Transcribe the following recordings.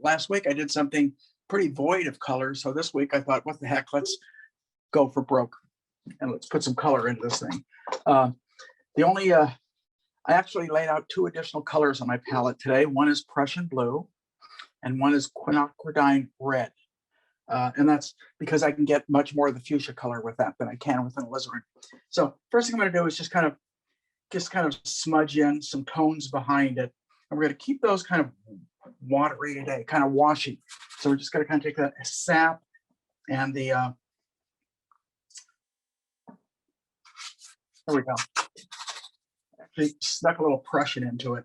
last week I did something pretty void of color. So this week I thought, what the heck, let's go for broke and let's put some color into this thing. I actually laid out 2 additional colors on my palette today. One is Prussian blue and one is quinacridine red. And that's because I can get much more of the fuchsia color with that than I can with an alizarin. So first thing I'm going to do is just kind of smudge in some tones behind it. And we're going to keep those kind of watery today, kind of washy. So we're just going to kind of take that sap and the, there we go. Actually snuck a little Prussian into it,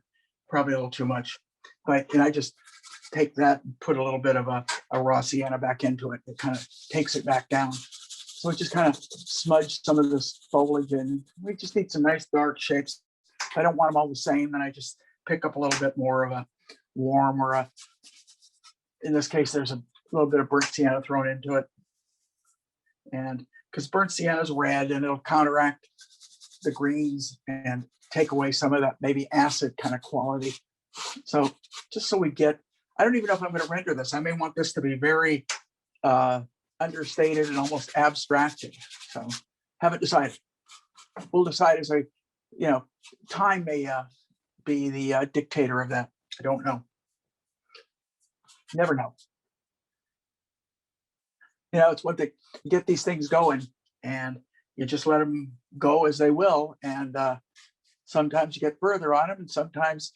probably a little too much. And I just take that and put a little bit of a raw sienna back into it. It kind of takes it back down. So we just kind of smudge some of this foliage in. We just need some nice dark shapes. If I don't want them all the same, then I just pick up a little bit more of a warm or in this case, there's a little bit of burnt sienna thrown into it. And because burnt sienna is red and it'll counteract the greens and take away some of that maybe acid kind of quality. So just so we get, I don't even know if I'm going to render this. I may want this to be very understated and almost abstracted. So haven't decided. We'll decide as time may be the dictator of that. I don't know. Never know. It's one thing, you get these things going and you just let them go as they will. And sometimes you get further on them and sometimes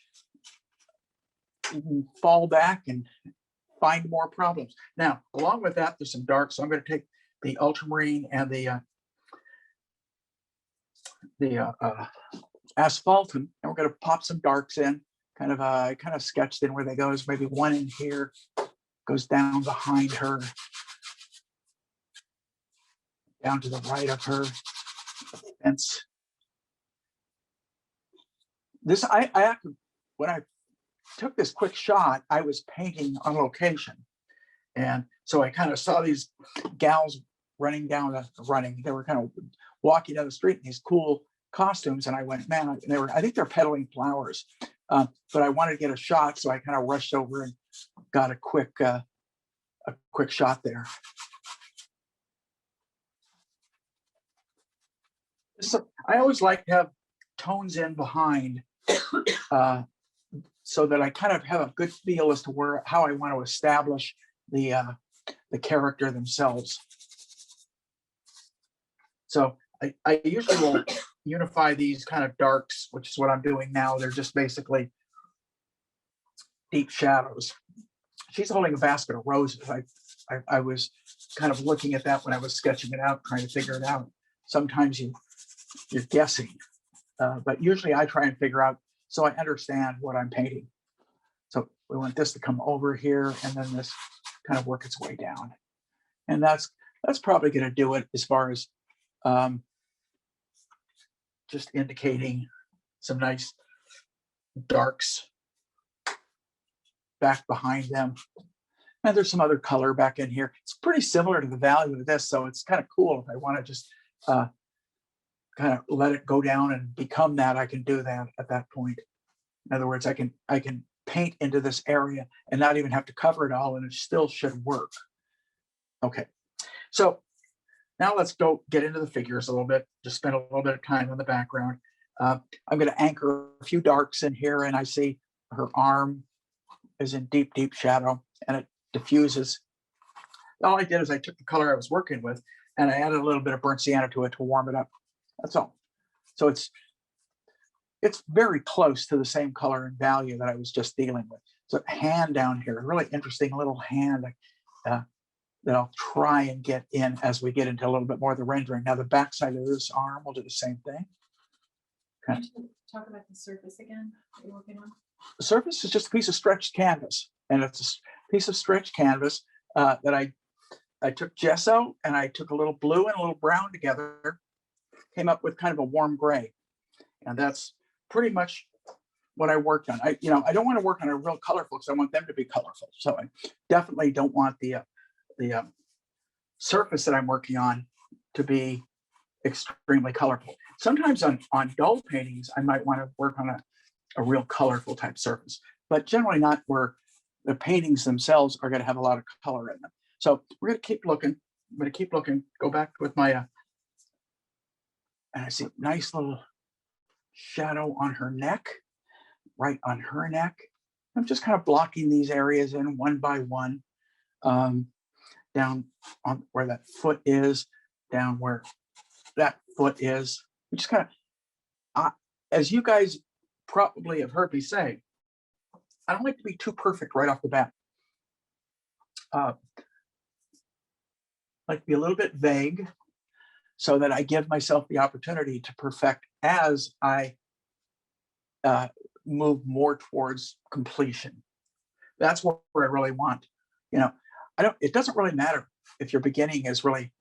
you can fall back and find more problems. Now, along with that, there's some dark. So I'm going to take the ultramarine and the asphaltum, and we're going to pop some darks in. Kind of sketched in where they go. Is maybe one in here, goes down behind her, down to the right of her fence. This when I took this quick shot, I was painting on location, and so I kind of saw these gals running down they were kind of walking down the street in these cool costumes, and I went, man, I think they're peddling flowers, but I wanted to get a shot, so I kind of rushed over and got a quick shot there. So I always like to have tones in behind, so that I kind of have a good feel as to how I want to establish the character themselves. So I usually will unify these kind of darks, which is what I'm doing now. They're just basically deep shadows. She's holding a basket of roses. I was kind of looking at that when I was sketching it out, trying to figure it out. Sometimes you're guessing, but usually I try and figure out so I understand what I'm painting. So we want this to come over here and then this kind of work its way down. And that's probably going to do it as far as just indicating some nice darks back behind them. And there's some other color back in here. It's pretty similar to the value of this, so it's kind of cool. If I want to just kind of let it go down and become that, I can do that at that point. In other words, I can paint into this area and not even have to cover it all, and it still should work. Okay, so now let's go get into the figures a little bit. Just spend a little bit of time on the background. I'm going to anchor a few darks in here, and I see her arm is in deep, deep shadow, and it diffuses. All I did is I took the color I was working with, and I added a little bit of burnt sienna to it to warm it up. That's all. So it's very close to the same color and value that I was just dealing with. So hand down here, a really interesting little hand that I'll try and get in as we get into a little bit more of the rendering. Now the backside of this arm will do the same thing. Okay. Can you talk about the surface again that you're working on? The surface is just a piece of stretched canvas, and it's a piece of stretched canvas that I took gesso and I took a little blue and a little brown together, came up with kind of a warm gray, and that's pretty much what I worked on. I don't want to work on a real colorful because I want them to be colorful. So I definitely don't want the surface that I'm working on to be extremely colorful. Sometimes on dull paintings, I might want to work on a real colorful type surface, but generally not where the paintings themselves are going to have a lot of color in them. So we're going to keep looking. I'm going to keep looking. Go back with my, and I see nice little shadow on her neck, right on her neck. I'm just kind of blocking these areas in one by one, down on where that foot is, down where that foot is. We just kind of, as you guys probably have heard me say, I don't like to be too perfect right off the bat. Like to be a little bit vague so that I give myself the opportunity to perfect as I move more towards completion. That's where I really want. You know, it doesn't really matter if your beginning is really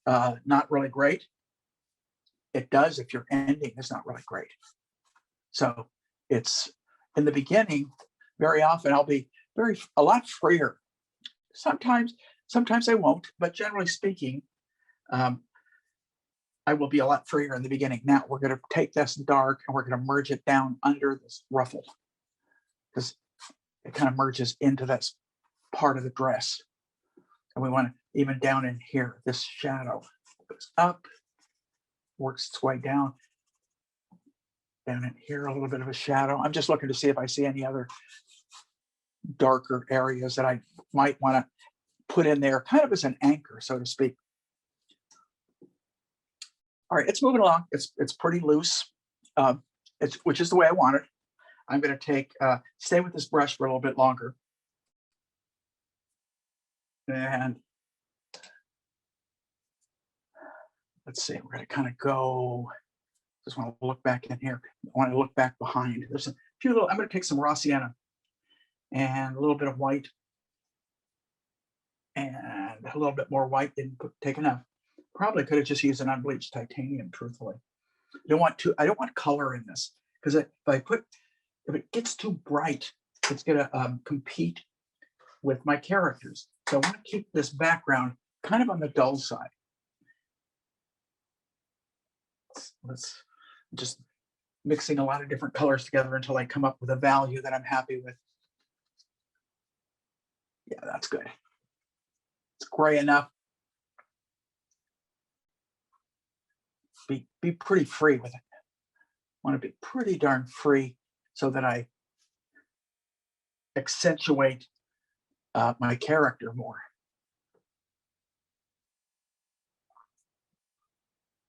not really great. It does if your ending is not really great. So it's in the beginning, very often I'll be a lot freer. Sometimes I won't, but generally speaking, I will be a lot freer in the beginning. Now we're going to take this dark and we're going to merge it down under this ruffle because it kind of merges into this part of the dress. And we want to even down in here, this shadow goes up, works its way down in here, a little bit of a shadow. I'm just looking to see if I see any other darker areas that I might want to put in there kind of as an anchor, so to speak. All right, it's moving along. It's pretty loose, which is the way I want it. I'm going to stay with this brush for a little bit longer. And let's see, we're going to kind of go, just want to look back in here. I want to look back behind. There's a few little, I'm going to take some raw sienna and a little bit of white and a little bit more white, didn't take enough. Probably could have just used an unbleached titanium, truthfully. I don't want color in this because if it gets too bright, it's going to compete with my characters. So I want to keep this background kind of on the dull side. Let's just mixing a lot of different colors together until I come up with a value that I'm happy with. Yeah, that's good. It's gray enough. Be pretty free with it. Want to be pretty darn free so that I accentuate my character more.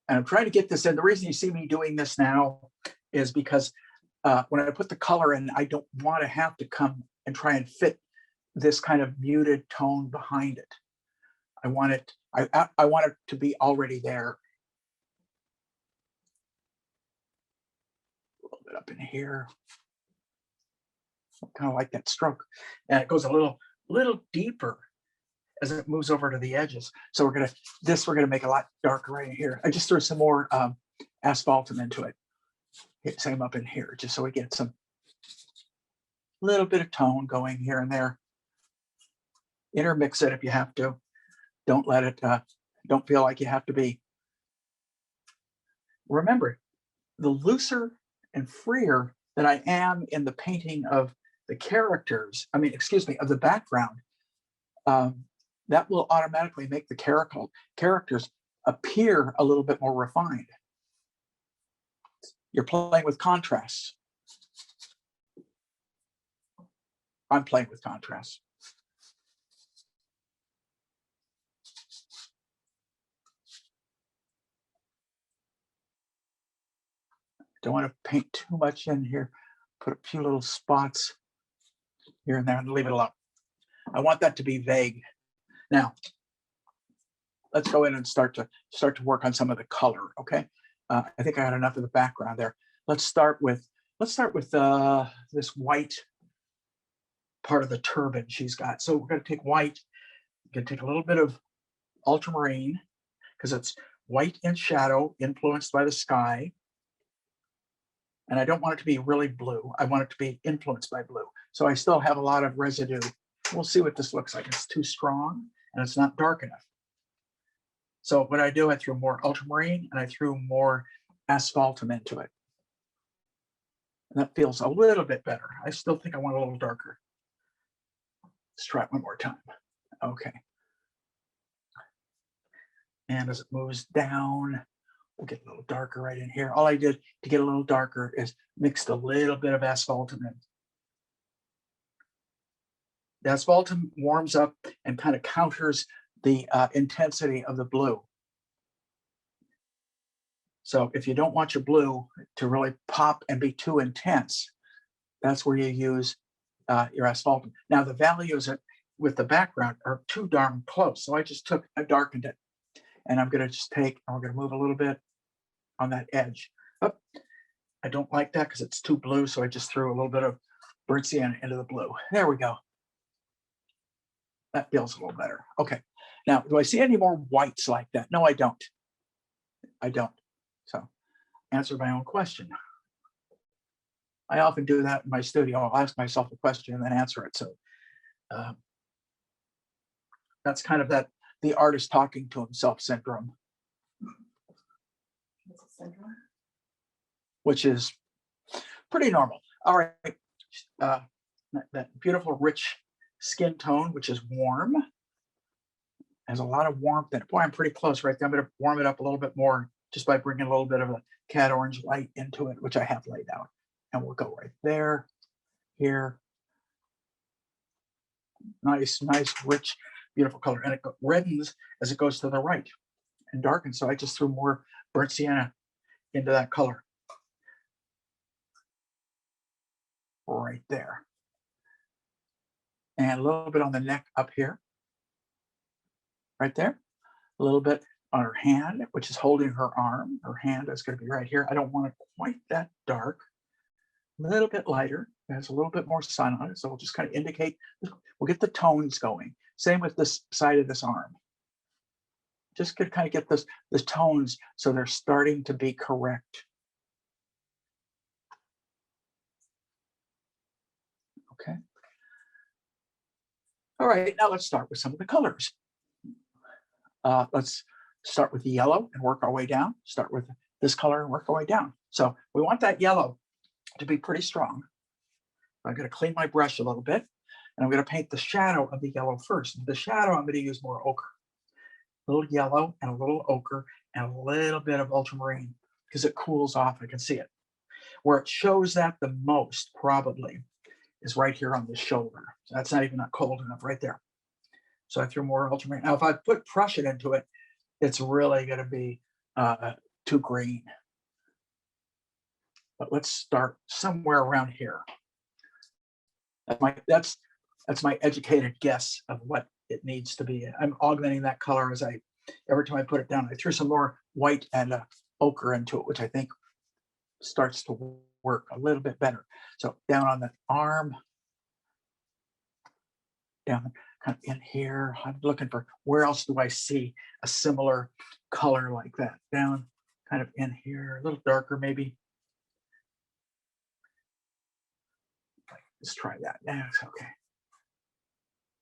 And I'm trying to get this in. The reason you see me doing this now is because when I put the color in, I don't want to have to come and try and fit this kind of muted tone behind it. I want it to be already there. A little bit up in here. I kind of like that stroke. And it goes a little deeper as it moves over to the edges. So we're gonna make a lot darker right here. I just threw some more asphaltum into it. Same up in here, just so we get some little bit of tone going here and there. Intermix it if you have to. Don't let it, don't feel like you have to be. Remember, the looser and freer that I am in the painting of the characters, of the background, that will automatically make the characters appear a little bit more refined. You're playing with contrast. I'm playing with contrast. Don't want to paint too much in here. Put a few little spots here and there and leave it alone. I want that to be vague. Now, let's go in and start to work on some of the color. Okay, I think I had enough of the background there. Let's start with this white part of the turban she's got. So we're going to take white. We're going to take a little bit of ultramarine because it's white in shadow, influenced by the sky. And I don't want it to be really blue. I want it to be influenced by blue. So I still have a lot of residue. We'll see what this looks like. It's too strong and it's not dark enough. So what I do, I threw more ultramarine and I threw more asphaltum into it. And that feels a little bit better. I still think I want a little darker. Let's try it one more time. Okay. And as it moves down, we'll get a little darker right in here. All I did to get a little darker is mixed a little bit of asphaltum in. The asphaltum warms up and kind of counters the intensity of the blue. So if you don't want your blue to really pop and be too intense, that's where you use your asphaltum. Now the values with the background are too darn close. So I just I darkened it. And I'm going to just I'm going to move a little bit on that edge. Oh, I don't like that because it's too blue. So I just threw a little bit of burnt sienna into the blue. There we go. That feels a little better. Okay. Now, do I see any more whites like that? No, I don't. I don't. So answer my own question. I often do that in my studio. I'll ask myself a question and then answer it. So that's kind of the artist talking to himself syndrome. What's a syndrome? Which is pretty normal. All right. That beautiful, rich skin tone, which is warm, has a lot of warmth in it. Boy, I'm pretty close right there. I'm going to warm it up a little bit more just by bringing a little bit of a cat orange light into it, which I have laid out. And we'll go right there, here. Nice, rich, beautiful color. And it reddens as it goes to the right and darkens. So I just threw more burnt sienna into that color. Right there. And a little bit on the neck up here. Right there. A little bit on her hand, which is holding her arm. Her hand is going to be right here. I don't want it quite that dark. A little bit lighter. It has a little bit more sun on it. So we'll just kind of indicate, we'll get the tones going. Same with this side of this arm. Just to kind of get the tones so they're starting to be correct. Okay. All right, now let's start with some of the colors. Let's start with the yellow and work our way down. Start with this color and work our way down. So we want that yellow to be pretty strong. I'm going to clean my brush a little bit, and I'm going to paint the shadow of the yellow first. The shadow, I'm going to use more ochre. A little yellow and a little ochre and a little bit of ultramarine because it cools off. I can see it. Where it shows that the most probably is right here on the shoulder. So that's not even not cold enough right there. So I threw more ultramarine. Now, if I put Prussian into it, it's really going to be too green. But let's start somewhere around here. That's my educated guess of what it needs to be. I'm augmenting that color as every time I put it down. I threw some more white and ochre into it, which I think starts to work a little bit better. So down on the arm, down kind of in here. I'm looking for where else do I see a similar color like that? Down kind of in here, a little darker maybe. Let's try that. That's okay.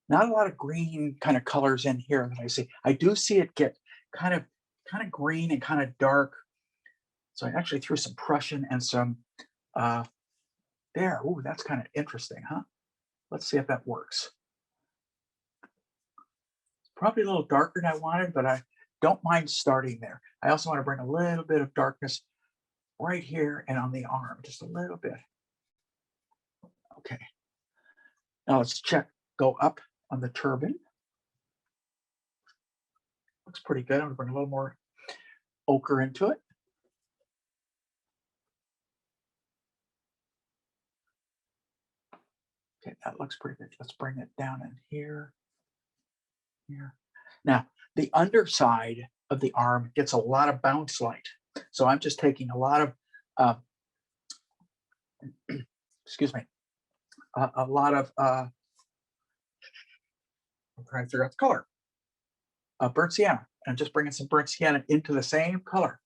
Not a lot of green kind of colors in here that I see. I do see it get kind of green and kind of dark. So I actually threw some Prussian and some there. Ooh, that's kind of interesting, huh? Let's see if that works. It's probably a little darker than I wanted, but I don't mind starting there. I also want to bring a little bit of darkness right here and on the arm, just a little bit. Okay. Now let's go up on the turban. Looks pretty good. I'm going to bring a little more ochre into it. Okay, that looks pretty good. Let's bring it down in here. Here. Now, the underside of the arm gets a lot of bounce light. So I'm just taking a lot of, excuse me, a lot of, I'm trying to figure out the color, burnt sienna. And I'm just bringing some burnt sienna into the same color.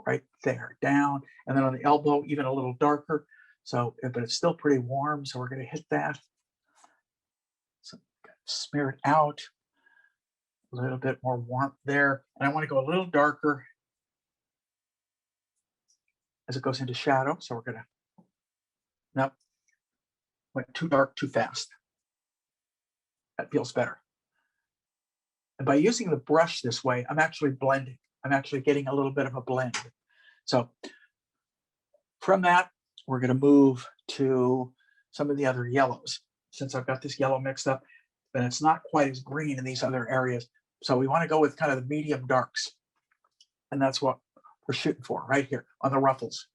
Right there, down. And then on the elbow, even a little darker. So, but it's still pretty warm. So we're going to hit that. So smear it out. A little bit more warmth there. And I want to go a little darker as it goes into shadow. So we're going to, nope, went too dark too fast. That feels better. And by using the brush this way, I'm actually blending. I'm actually getting a little bit of a blend. So from that, we're going to move to some of the other yellows. Since I've got this yellow mixed up, but it's not quite as green in these other areas. So we want to go with kind of the medium darks. And that's what we're shooting for right here on the ruffles.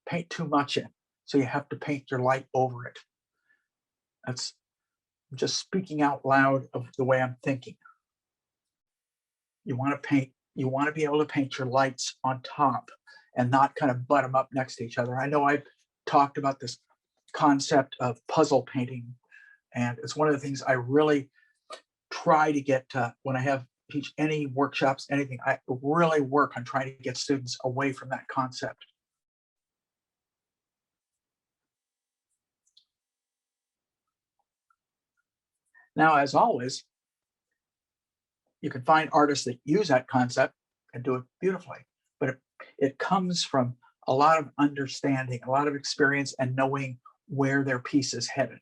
Paint too much in, so you have to paint your light over it. That's just speaking out loud of the way I'm thinking. You want to paint, you want to be able to paint your lights on top and not kind of butt them up next to each other. I know I've talked about this concept of puzzle painting, and it's one of the things I really try to get when I teach any workshops, anything. I really work on trying to get students away from that concept. Now, as always, you can find artists that use that concept and do it beautifully, but it comes from a lot of understanding, a lot of experience, and knowing where their piece is headed.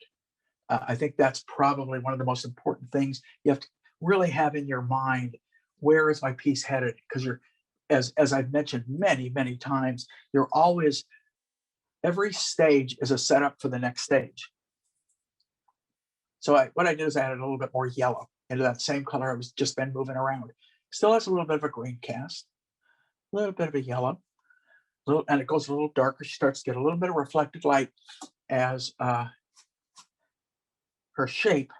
I think that's probably one of the most important things you have to really have in your mind. Where is my piece headed? Because you're, as I've mentioned many, many times, you're always, every stage is a setup for the next stage. So what I did is I added a little bit more yellow into that same color I was just been moving around. Still has a little bit of a green cast, a little bit of a yellow, and it goes a little darker. She starts to get a little bit of reflected light as her shape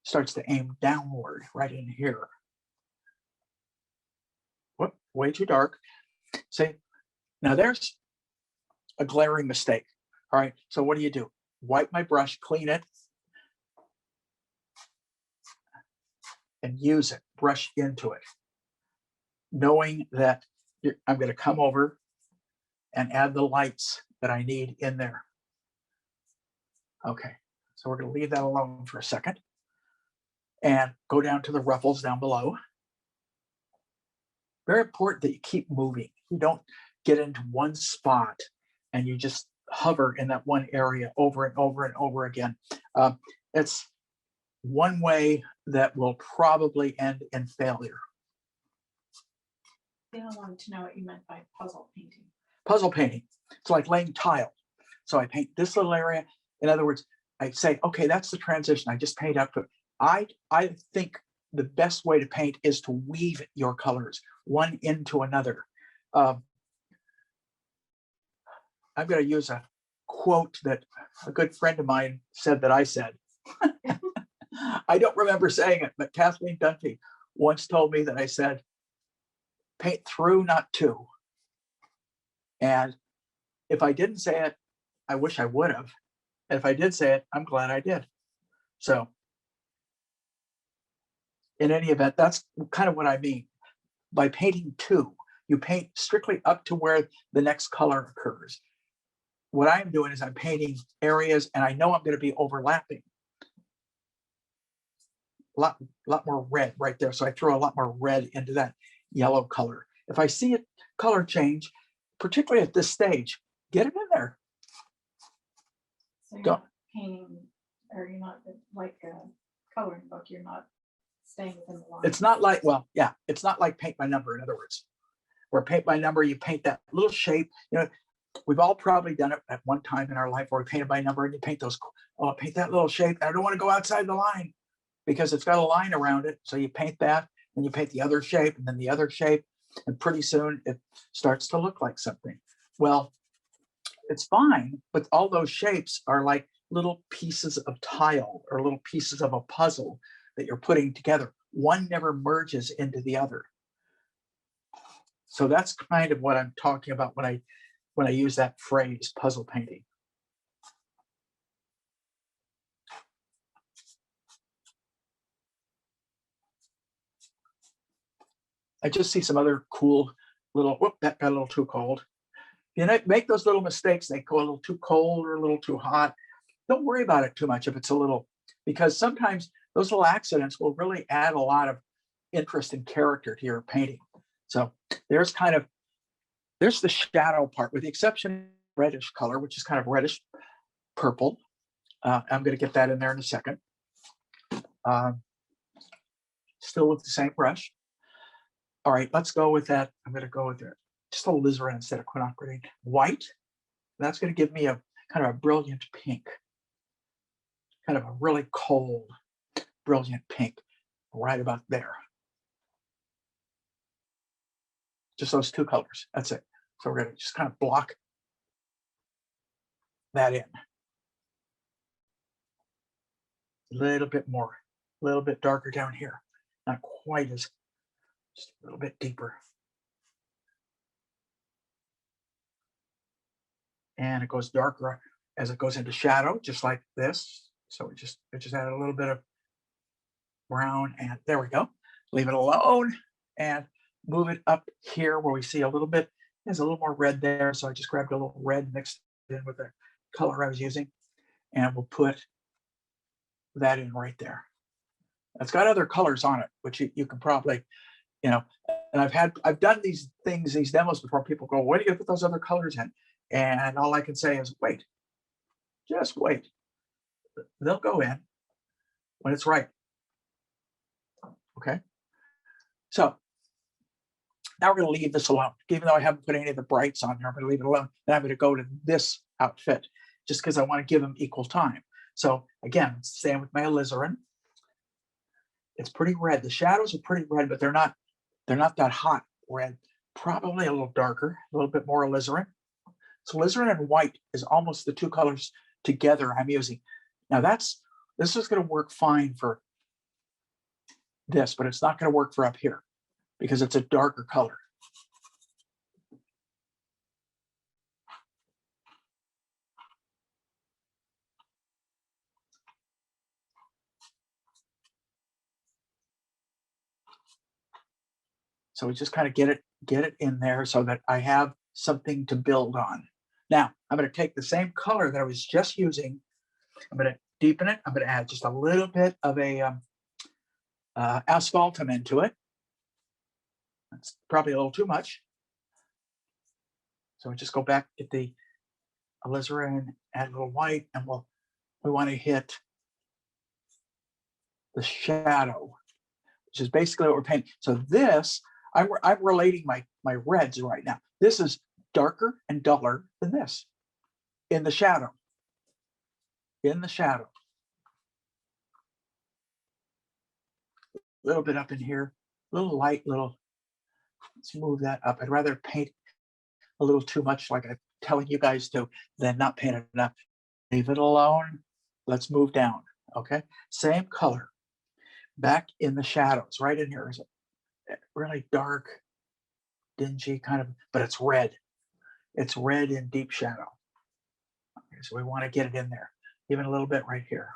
starts to aim downward right in here. Whoop, way too dark. See, now there's a glaring mistake. All right, so what do? Wipe my brush, clean it, and use it, brush into it, knowing that I'm going to come over and add the lights that I need in there. Okay, so we're going to leave that alone for a second and go down to the ruffles down below. Very important that you keep moving. You don't get into one spot and you just hover in that one area over and over and over again. It's one way that will probably end in failure. I wanted to know what you meant by puzzle painting. Puzzle painting, it's like laying tile. So I paint this little area. In other words, I say, okay, that's the transition. I just paint up to it. I think the best way to paint is to weave your colors one into another. I'm going to use a quote that a good friend of mine said that I said. I don't remember saying it, but Kathleen Dunphy once told me that I said, paint through, not to. And if I didn't say it, I wish I would have. And if I did say it, I'm glad I did. So in any event, that's kind of what I mean. By painting to, you paint strictly up to where the next color occurs. What I'm doing is I'm painting areas, and I know I'm going to be overlapping. A lot more red right there. So I throw a lot more red into that yellow color. If I see a color change, particularly at this stage, get it in there. So you're not painting, or you're not like a coloring book, you're not staying within the line. It's not like, well, yeah, it's not like paint by number, in other words. Where paint by number, you paint that little shape. You know, we've all probably done it at one time in our life where we painted by number and you paint those, oh, paint that little shape. I don't want to go outside the line because it's got a line around it. So you paint that, and you paint the other shape, and then the other shape, and pretty soon it starts to look like something. Well, it's fine, but all those shapes are like little pieces of tile or little pieces of a puzzle that you're putting together. One never merges into the other. So that's kind of what I'm talking about when I use that phrase, puzzle painting. I just see some other cool little, whoop, that got a little too cold. You know, make those little mistakes. They go a little too cold or a little too hot. Don't worry about it too much if it's a little, because sometimes those little accidents will really add a lot of interest and character to your painting. So there's the shadow part, with the exception reddish color, which is kind of reddish purple. I'm going to get that in there in a second. Still with the same brush. All right, let's go with that. I'm going to go with just a alizarin instead of quinacridine. White. That's going to give me a kind of a brilliant pink. Kind of a really cold, brilliant pink right about there. Just those two colors. That's it. So we're going to just kind of block that in. A little bit more, a little bit darker down here. Not quite as, just a little bit deeper. And it goes darker as it goes into shadow, just like this. So we just add a little bit of brown, and there we go. Leave it alone and move it up here where we see a little bit, there's a little more red there. So I just grabbed a little red mixed in with the color I was using, and we'll put that in right there. It's got other colors on it, which you can probably, and I've done these things, these demos before. People go, where do you put those other colors in? And all I can say is, wait, just wait. They'll go in when it's right. Okay. So now we're going to leave this alone. Even though I haven't put any of the brights on here, I'm going to leave it alone. Then I'm going to go to this outfit just because I want to give them equal time. So again, same with my alizarin. It's pretty red. The shadows are pretty red, but they're not that hot red. Probably a little darker, a little bit more alizarin. So alizarin and white is almost the two colors together I'm using. Now this is going to work fine for this, but it's not going to work for up here because it's a darker color. So we just kind of get it in there so that I have something to build on. Now I'm going to take the same color that I was just using. I'm going to deepen it. I'm going to add just a little bit of a asphaltum into it. That's probably a little too much. So we just go back, get the alizarin, add a little white, and we want to hit the shadow, which is basically what we're painting. So this, I'm relating my reds right now. This is darker and duller than this in the shadow. In the shadow. A little bit up in here, a little light, let's move that up. I'd rather paint a little too much like I'm telling you guys to than not paint it enough. Leave it alone. Let's move down. Okay. Same color. Back in the shadows, right in here is a really dark, dingy kind of, but it's red. It's red in deep shadow. Okay, so we want to get it in there. Even a little bit right here.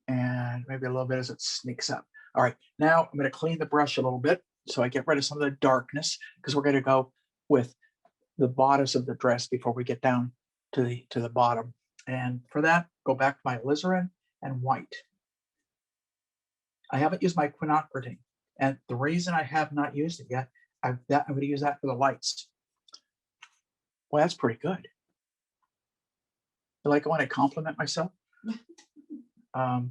And maybe a little bit as it sneaks up. All right, now I'm going to clean the brush a little bit so I get rid of some of the darkness because we're going to go with the bodice of the dress before we get down to the bottom. And for that, go back to my alizarin and white. I haven't used my quinacridine, and the reason I have not used it yet, I'm going to use that for the lights. Well, that's pretty good. You like when I compliment myself? I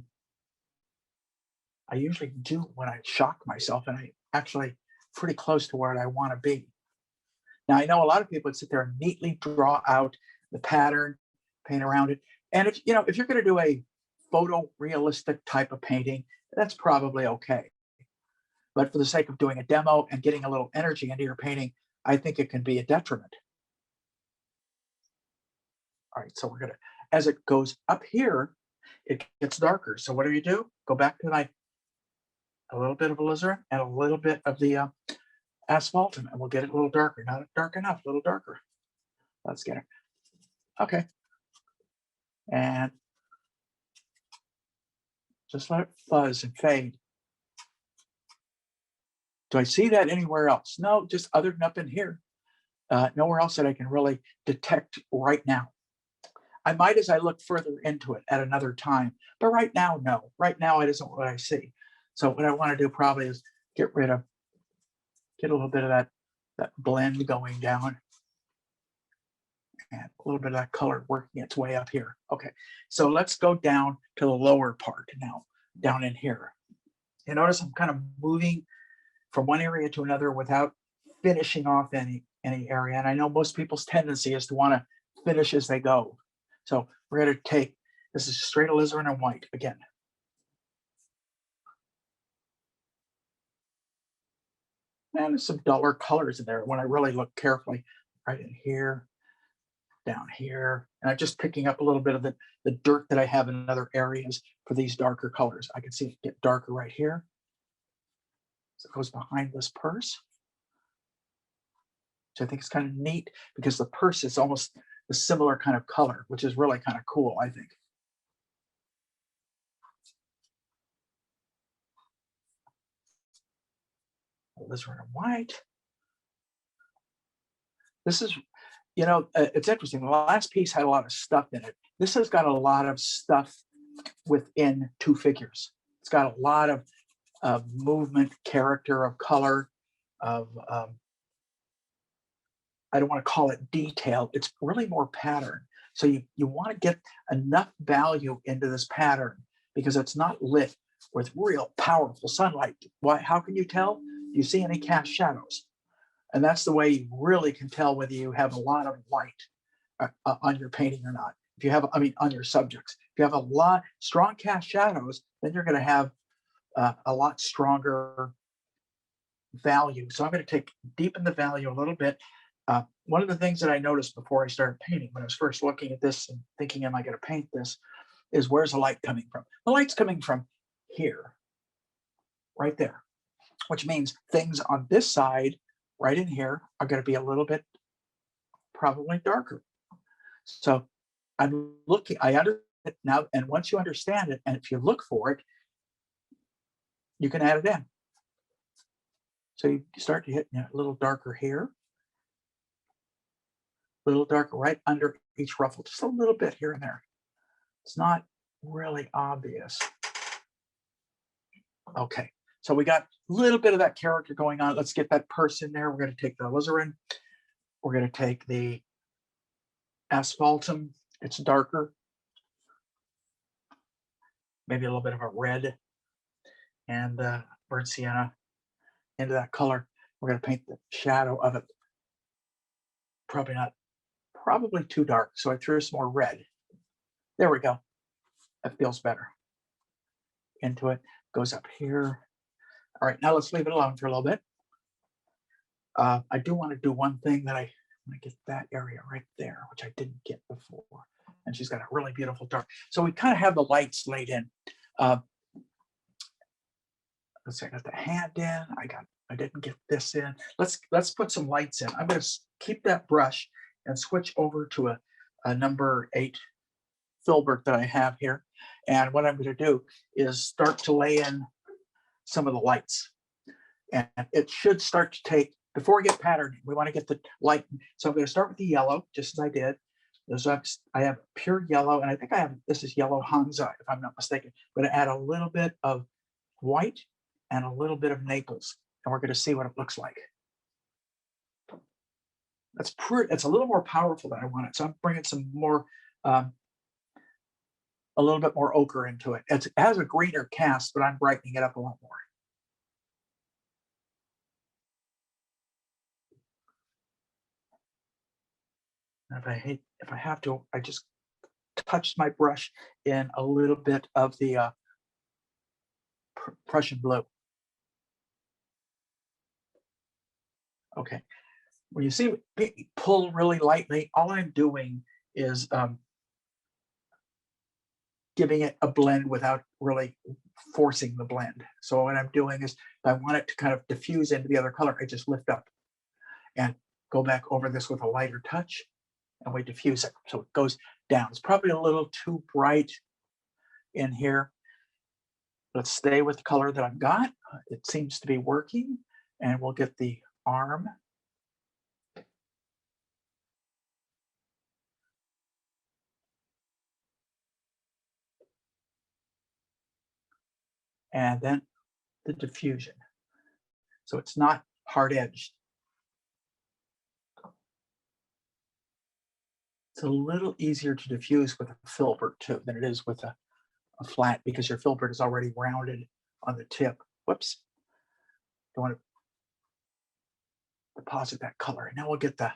usually do when I shock myself, and I actually pretty close to where I want to be. Now, I know a lot of people would sit there and neatly draw out the pattern, paint around it. And if you're going to do a photorealistic type of painting, that's probably okay. But for the sake of doing a demo and getting a little energy into your painting, I think it can be a detriment. All right, so we're going to, as it goes up here, it gets darker. So what do? Go back to a little bit of alizarin and a little bit of the asphaltum, and we'll get it a little darker. Not dark enough, a little darker. Let's get it. Okay. And just let it fuzz and fade. Do I see that anywhere else? No, just other than up in here. Nowhere else that I can really detect right now. I might as I look further into it at another time, but right now, no. Right now, it isn't what I see. So what I want to do probably is get a little bit of that blend going down. And a little bit of that color working its way up here. Okay, so let's go down to the lower part now, down in here. You notice I'm kind of moving from one area to another without finishing off any area. And I know most people's tendency is to want to finish as they go. So we're going to take, this is straight alizarin and white again. And there's some duller colors in there when I really look carefully, right in here, down here. And I'm just picking up a little bit of the dirt that I have in other areas for these darker colors. I can see it get darker right here. So it goes behind this purse, which I think is kind of neat because the purse is almost a similar kind of color, which is really kind of cool, I think. Alizarin and white. This is, it's interesting. The last piece had a lot of stuff in it. This has got a lot of stuff within two figures. It's got a lot of movement, character, of color, of I don't want to call it detail. It's really more pattern. So you want to get enough value into this pattern because it's not lit with real powerful sunlight. Why? How can you tell? Do you see any cast shadows? And that's the way you really can tell whether you have a lot of light on your painting or not. If you have, on your subjects. If you have a lot strong cast shadows, then you're going to have a lot stronger value. So I'm going to deepen the value a little bit. One of the things that I noticed before I started painting, when I was first looking at this and thinking, am I going to paint this, is where's the light coming from? The light's coming from here, right there, which means things on this side, right in here, are going to be a little bit probably darker. So I'm looking, I understand it now, and once you understand it, and if you look for it, you can add it in. So you start to hit a little darker here, a little darker right under each ruffle, just a little bit here and there. It's not really obvious. Okay, so we got a little bit of that character going on. Let's get that purse in there. We're going to take the alizarin. We're going to take the asphaltum. It's darker. Maybe a little bit of a red and burnt sienna into that color. We're going to paint the shadow of it. Probably too dark. So I threw some more red. There we go. That feels better. Into it, goes up here. All right, now let's leave it alone for a little bit. I do want to do one thing that I want to get that area right there, which I didn't get before. And she's got a really beautiful dark. So we kind of have the lights laid in. Let's see, I got the hand in. I didn't get this in. Let's put some lights in. I'm going to keep that brush and switch over to a number 8 filbert that I have here. And what I'm going to do is start to lay in some of the lights. And it should start to take, before we get patterning, we want to get the light. So I'm going to start with the yellow, just as I did. I have pure yellow, and I think this is yellow Hansa, if I'm not mistaken. I'm going to add a little bit of white and a little bit of Naples, and we're going to see what it looks like. It's a little more powerful than I wanted. So I'm bringing some more, a little bit more ochre into it. It has a greener cast, but I'm brightening it up a lot more. And if I have to, I just touched my brush in a little bit of the Prussian blue. Okay, when you see me pull really lightly, all I'm doing is giving it a blend without really forcing the blend. So what I'm doing is, if I want it to kind of diffuse into the other color, I just lift up and go back over this with a lighter touch, and we diffuse it. So it goes down. It's probably a little too bright in here. Let's stay with the color that I've got. It seems to be working, and we'll get the arm. And then the diffusion. So it's not hard edged. It's a little easier to diffuse with a filbert too than it is with a flat because your filbert is already rounded on the tip. Whoops. Don't want to deposit that color. And now we'll get the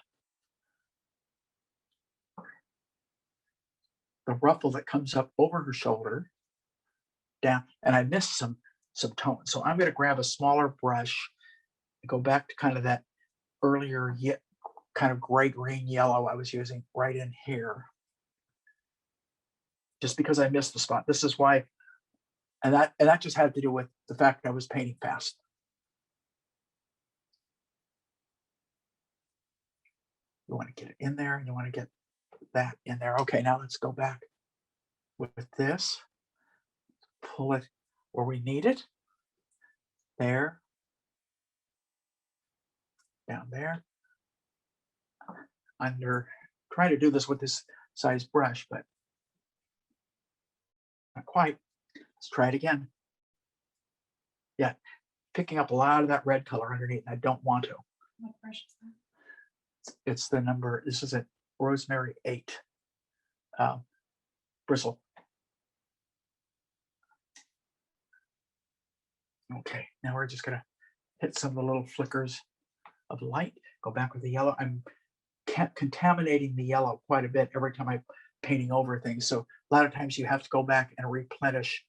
ruffle that comes up over her shoulder down. And I missed some tone. So I'm going to grab a smaller brush and go back to kind of that earlier yet kind of gray-green yellow I was using right in here. Just because I missed the spot. This is why, and that just had to do with the fact I was painting fast. You want to get it in there, and you want to get that in there. Okay, now let's go back with this. Pull it where we need it. There. Down there. Under. Trying to do this with this size brush, but not quite. Let's try it again. Yeah, picking up a lot of that red color underneath, and I don't want to. What brush is that? It's the number, this is a Rosemary 8 bristle. Okay, now we're just gonna hit some of the little flickers of light, go back with the yellow. I'm contaminating the yellow quite a bit every time I'm painting over things. So a lot of times you have to go back and replenish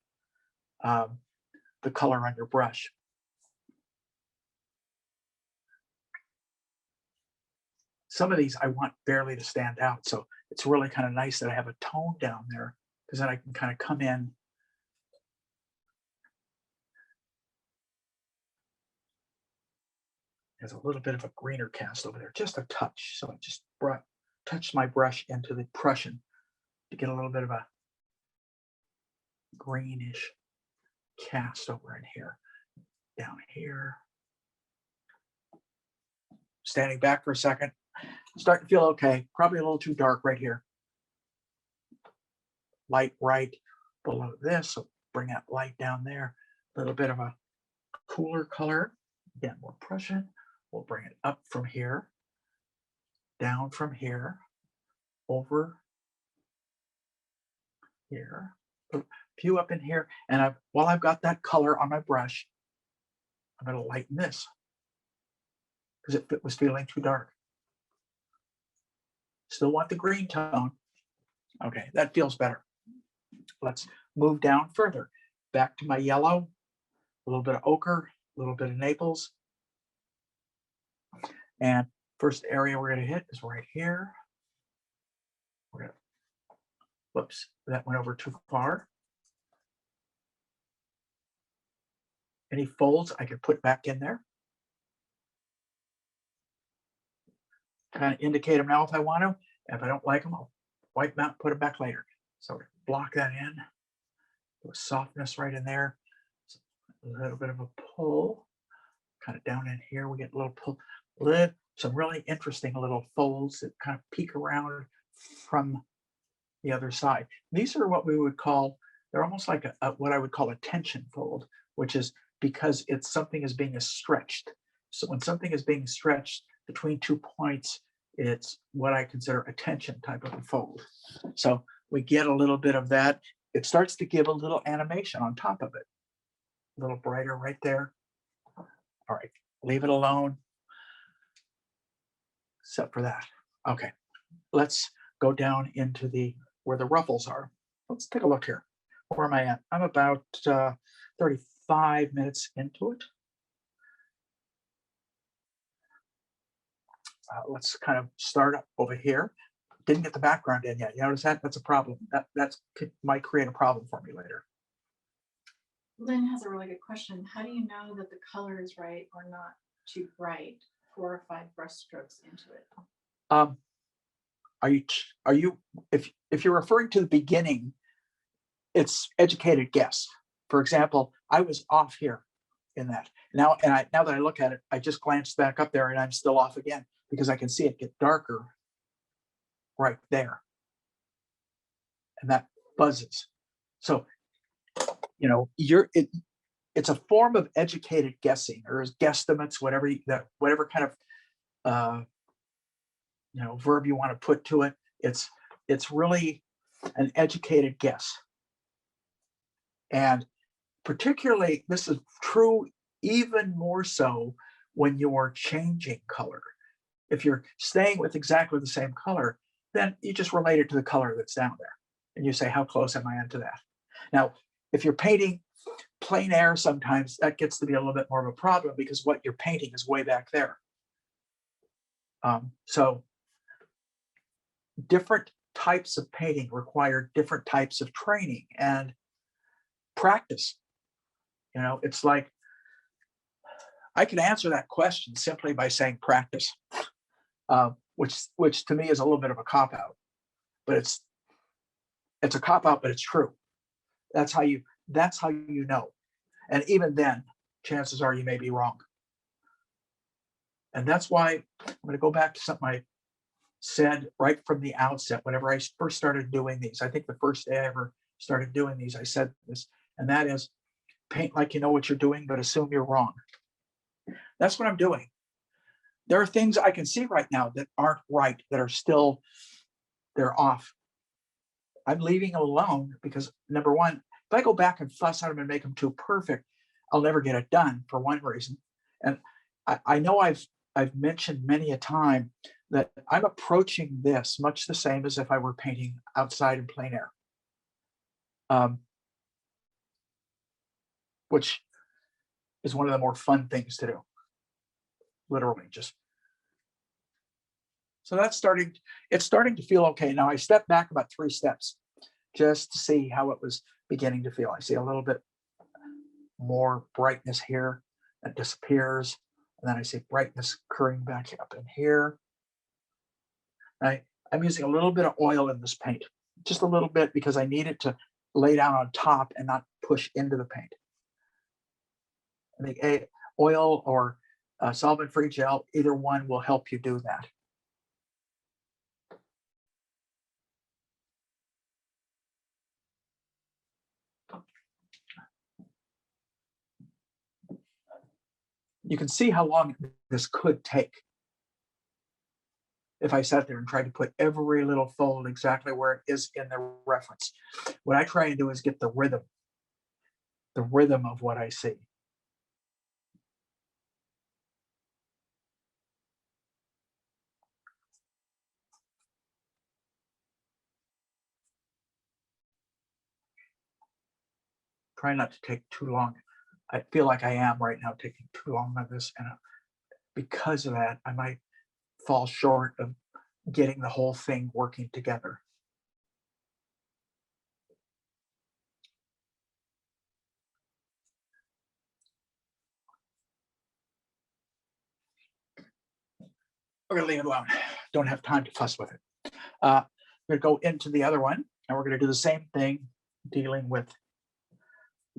the color on your brush. Some of these I want barely to stand out. So it's really kind of nice that I have a tone down there because then I can kind of come in. There's a little bit of a greener cast over there, just a touch. So I just touched my brush into the Prussian to get a little bit of a greenish cast over in here, down here. Standing back for a second, starting to feel okay. Probably a little too dark right here. Light right below this, so bring that light down there. A little bit of a cooler color. Again, more Prussian. We'll bring it up from here, down from here, over here, a few up in here. And while I've got that color on my brush, I'm going to lighten this because it was feeling too dark. Still want the green tone. Okay, that feels better. Let's move down further. Back to my yellow, a little bit of ochre, a little bit of Naples. And first area we're going to hit is right here. We're going to, whoops, that went over too far. Any folds I could put back in there. Kind of indicate them now if I want to. If I don't like them, I'll wipe them out, put them back later. So block that in. Do a softness right in there. A little bit of a pull. Kind of down in here, we get a little pull. Some really interesting little folds that kind of peek around from the other side. These are what we would call, they're almost like what I would call a tension fold, which is because something is being stretched. So when something is being stretched between 2 points, it's what I consider a tension type of a fold. So we get a little bit of that. It starts to give a little animation on top of it. A little brighter right there. All right, leave it alone. Except for that. Okay, let's go down into where the ruffles are. Let's take a look here. Where am I at? I'm about 35 minutes into it. Let's kind of start up over here. Didn't get the background in yet. You notice that? That's a problem. That might create a problem for me later. Lynn has a really good question. How do you know that the color is right or not too bright? 4 or 5 brush strokes into it. Are you if you're referring to the beginning, it's educated guess. For example, I was off here in that. Now that I look at it, I just glanced back up there and I'm still off again because I can see it get darker right there. And that buzzes. So, you know, it's a form of educated guessing or guesstimates, whatever kind of verb you want to put to it. It's it's really an educated guess. And particularly, this is true even more so when you're changing color. If you're staying with exactly the same color, then you just relate it to the color that's down there. And you say, how close am I into that? Now, if you're painting plein air, sometimes that gets to be a little bit more of a problem because what you're painting is way back there. So different types of painting require different types of training and practice. You know, it's like, I can answer that question simply by saying practice, which to me is a little bit of a cop out, but it's a cop out, but it's true. That's how you know. And even then, chances are you may be wrong. And that's why I'm going to go back to something I said right from the outset. Whenever I first started doing these, I think the first day I ever started doing these, I said this, and that is, paint like you know what you're doing, but assume you're wrong. That's what I'm doing. There are things I can see right now that aren't right, that are still, they're off. I'm leaving them alone because, number one, if I go back and fuss at them and make them too perfect, I'll never get it done, for one reason. And I know I've mentioned many a time that I'm approaching this much the same as if I were painting outside in plein air, which is one of the more fun things to do, literally. Just so that's starting, it's starting to feel okay. Now I stepped back about 3 steps just to see how it was beginning to feel. I see a little bit more brightness here that disappears, and then I see brightness occurring back up in here. I'm using a little bit of oil in this paint, just a little bit, because I need it to lay down on top and not push into the paint. I think oil or solvent-free gel, either one will help you do that. You can see how long this could take if I sat there and tried to put every little fold exactly where it is in the reference. What I try and do is get the rhythm of what I see. Try not to take too long. I feel like I am right now taking too long on this, and because of that, I might fall short of getting the whole thing working together. We're going to leave it alone. Don't have time to fuss with it. We're going to go into the other one, and we're going to do the same thing, dealing with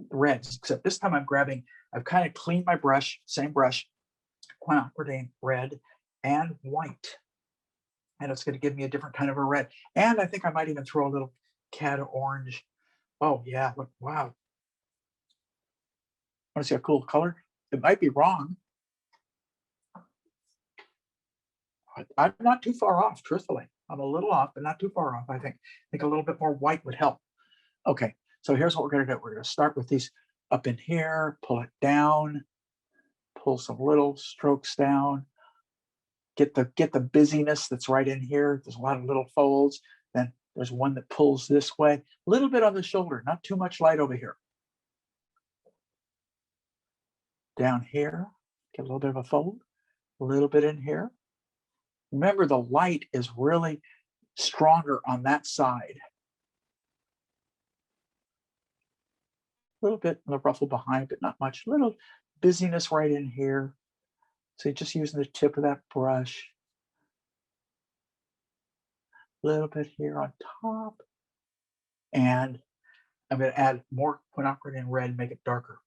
reds, except this time I've kind of cleaned my brush, same brush, quinacridone red and white. And it's going to give me a different kind of a red. And I think I might even throw a little cad orange. Oh yeah, look, wow. Want to see a cool color? It might be wrong. I'm not too far off, truthfully. I'm a little off, but not too far off, I think. I think a little bit more white would help. Okay, so here's what we're going to do. We're going to start with these up in here, pull it down, pull some little strokes down, get the busyness that's right in here. There's a lot of little folds. Then there's one that pulls this way, a little bit on the shoulder, not too much light over here. Down here, get a little bit of a fold, a little bit in here. Remember, the light is really stronger on that side. A little bit in the ruffle behind, but not much. A little busyness right in here. So you're just using the tip of that brush. A little bit here on top. And I'm going to add more quinacridone red, make it darker.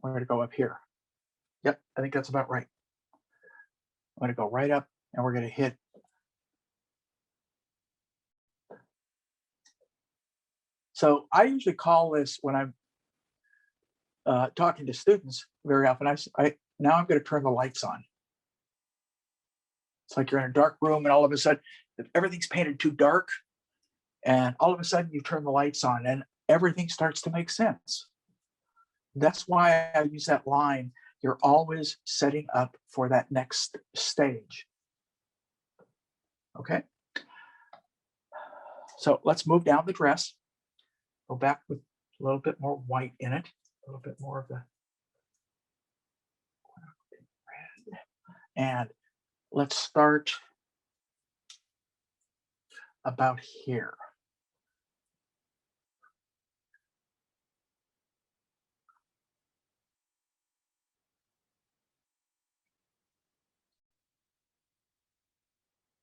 We're going to go up here. Yep, I think that's about right. I'm going to go right up, and we're going to hit. So I usually call this, when I'm talking to students very often, now I'm going to turn the lights on. It's like you're in a dark room and all of a sudden everything's painted too dark. And all of a sudden you turn the lights on and everything starts to make sense. That's why I use that line. You're always setting up for that next stage. Okay. So let's move down the dress. Go back with a little bit more white in it, a little bit more of the red. And let's start about here.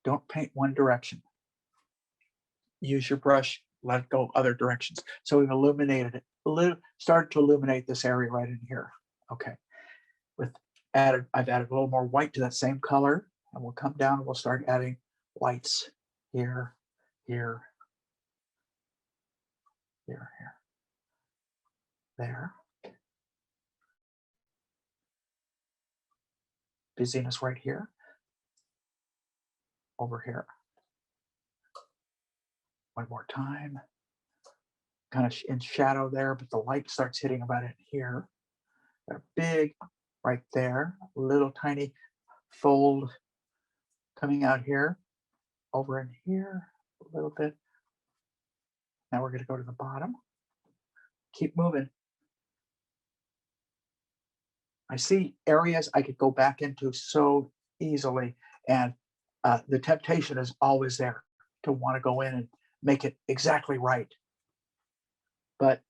Don't paint one direction. Use your brush, let it go other directions. So we've illuminated it, started to illuminate this area right in here. Okay. I've added a little more white to that same color, and we'll come down and we'll start adding whites here, here, here, here, there. Busyness right here, over here. One more time. Kind of in shadow there, but the light starts hitting about it here. They're big right there, little tiny fold coming out here, over in here a little bit. Now we're going to go to the bottom. Keep moving. I see areas I could go back into so easily, and the temptation is always there to want to go in and make it exactly right. But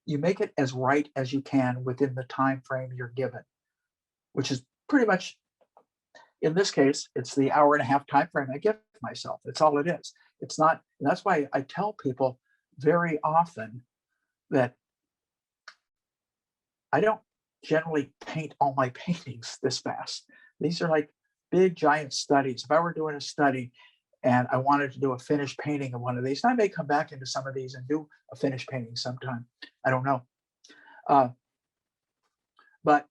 you make it as right as you can within the time frame you're given, which is pretty much, in this case, it's the hour and a half time frame I give myself. It's all it is. It's not, and that's why I tell people very often that I don't generally paint all my paintings this fast. These are like big giant studies. If I were doing a study and I wanted to do a finished painting of one of these, and I may come back into some of these and do a finished painting sometime. I don't know. But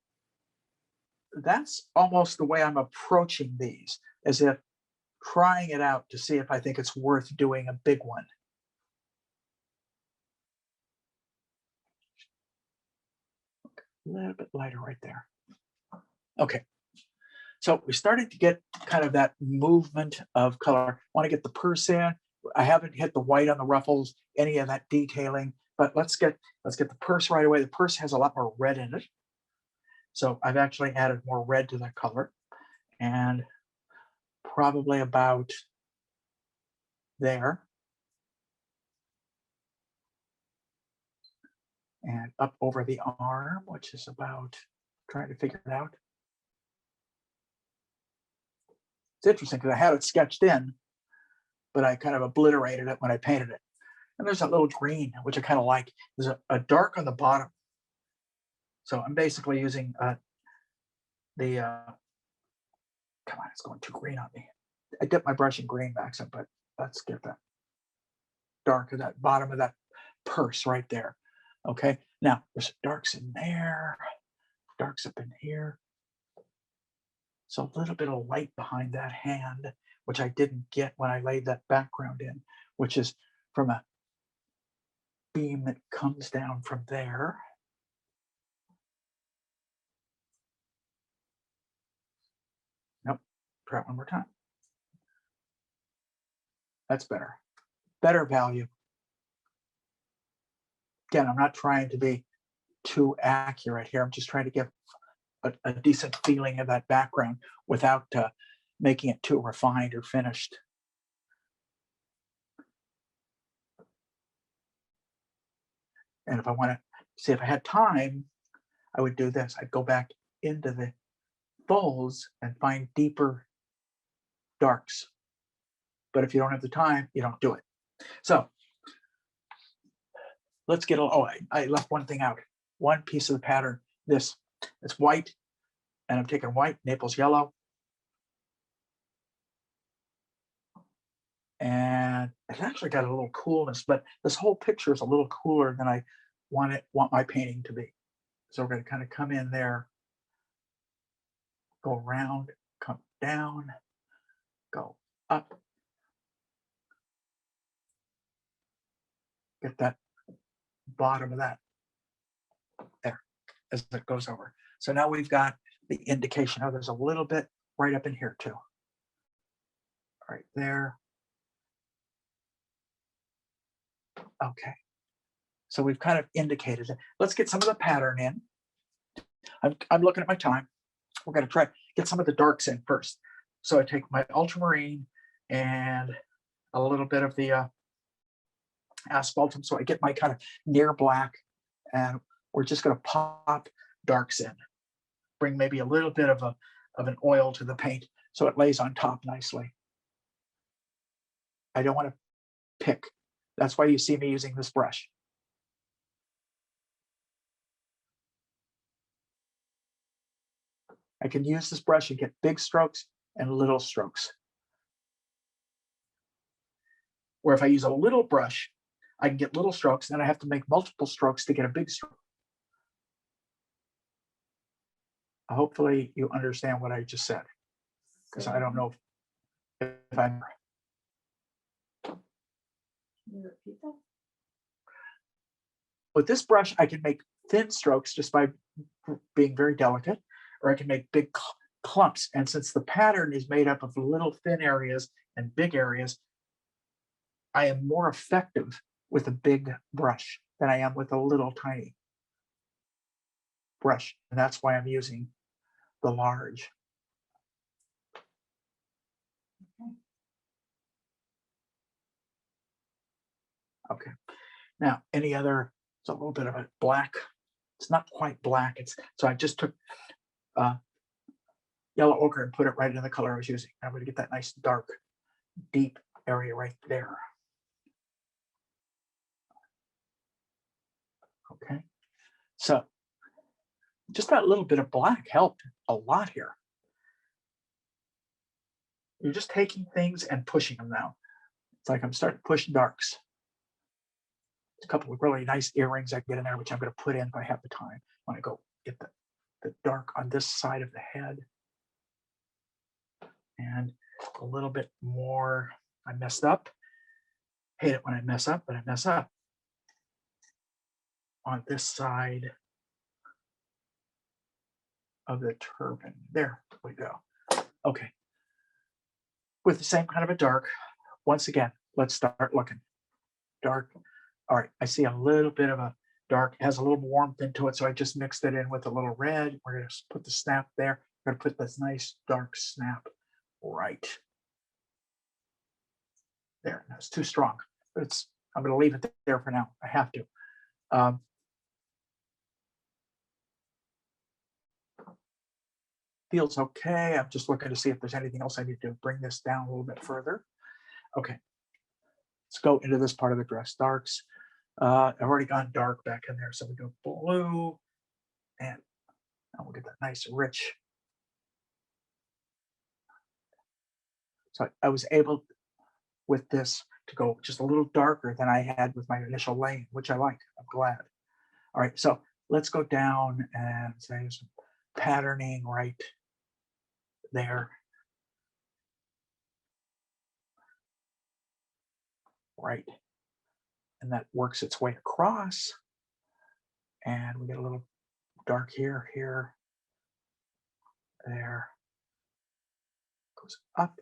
that's almost the way I'm approaching these, as if trying it out to see if I think it's worth doing a big one. A little bit lighter right there. Okay. So we started to get kind of that movement of color. Want to get the purse in. I haven't hit the white on the ruffles, any of that detailing, but let's get the purse right away. The purse has a lot more red in it. So I've actually added more red to that color, and probably about there. And up over the arm, which is about, trying to figure it out. It's interesting because I had it sketched in, but I kind of obliterated it when I painted it. And there's that little green, which I kind of like. There's a dark on the bottom. So I'm basically using come on, it's going too green on me. I dipped my brush in green back some, but let's get that dark of that bottom of that purse right there. Okay, now there's darks in there, darks up in here. So a little bit of light behind that hand, which I didn't get when I laid that background in, which is from a beam that comes down from there. Nope, try it one more time. That's better. Better value. Again, I'm not trying to be too accurate here. I'm just trying to give a decent feeling of that background without making it too refined or finished. And if I want to see if I had time, I would do this. I'd go back into the folds and find deeper darks. But if you don't have the time, you don't do it. So let's get, I left one thing out. One piece of the pattern, it's white, and I'm taking white, Naples yellow. And it's actually got a little coolness, but this whole picture is a little cooler than I want my painting to be. So we're going to kind of come in there, go around, come down, get that bottom of that there as it goes over. So now we've got the indication. Oh, there's a little bit right up in here too. Right there. Okay. So we've kind of indicated it. Let's get some of the pattern in. I'm looking at my time. We're going to try get some of the darks in first. So I take my ultramarine and a little bit of the asphaltum. So I get my kind of near black, and we're just going to pop darks in. Bring maybe a little bit of an oil to the paint so it lays on top nicely. I don't want to pick. That's why you see me using this brush. I can use this brush and get big strokes and little strokes. Where if I use a little brush, I can get little strokes, and I have to make multiple strokes to get a big stroke. Hopefully you understand what I just said, because I don't know if I'm. Can you repeat that? With this brush, I can make thin strokes just by being very delicate, or I can make big clumps. And since the pattern is made up of little thin areas and big areas, I am more effective with a big brush than I am with a little tiny brush. And that's why I'm using the large. Okay. Now, any other, it's a little bit of a black. It's not quite black. So I just took yellow ochre and put it right in the color I was using. I'm going to get that nice dark, deep area right there. Okay. So just that little bit of black helped a lot here. You're just taking things and pushing them now. It's like I'm starting to push darks. A couple of really nice earrings I can get in there, which I'm going to put in if I have the time when I go get the dark on this side of the head. And a little bit more. I messed up. Hate it when I mess up, but I mess up. On this side of the turban. There we go. Okay. With the same kind of a dark, once again, let's start looking. Dark. All right, I see a little bit of a dark, it has a little warmth into it, so I just mixed it in with a little red. We're going to put the snap there. We're going to put this nice dark snap right there. That's too strong, but I'm going to leave it there for now. I have to. Feels okay. I'm just looking to see if there's anything else I need to bring this down a little bit further. Okay, let's go into this part of the dress. Darks. I've already gone dark back in there, so we go blue, and we'll get that nice rich. So I was able with this to go just a little darker than I had with my initial lane, which I like. I'm glad. All right, so let's go down and say some patterning right there. Right. And that works its way across. And we get a little dark here, there. Goes up.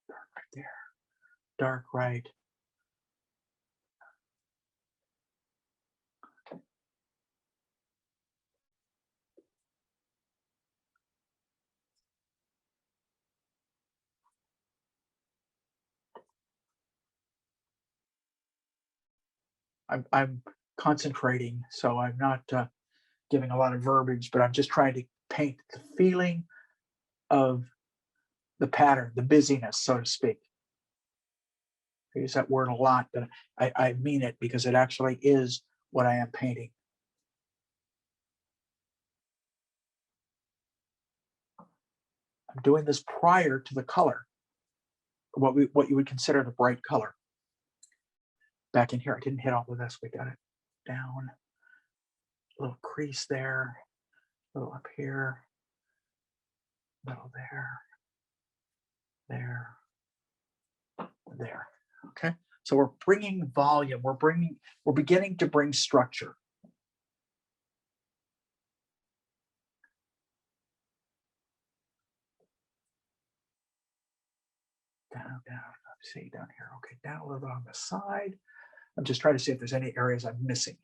Dark right there. Dark right. I'm concentrating, so I'm not giving a lot of verbiage, but I'm just trying to paint the feeling of the pattern, the busyness, so to speak. I use that word a lot, but I mean it because it actually is what I am painting. I'm doing this prior to the color, what you would consider the bright color. Back in here, I didn't hit all of this. We got it down. A little crease there, a little up here, middle there, there. Okay, So we're bringing volume, we're beginning to bring structure. Down, see down here. Okay, down a little bit on the side. I'm just trying to see if there's any areas I'm missing.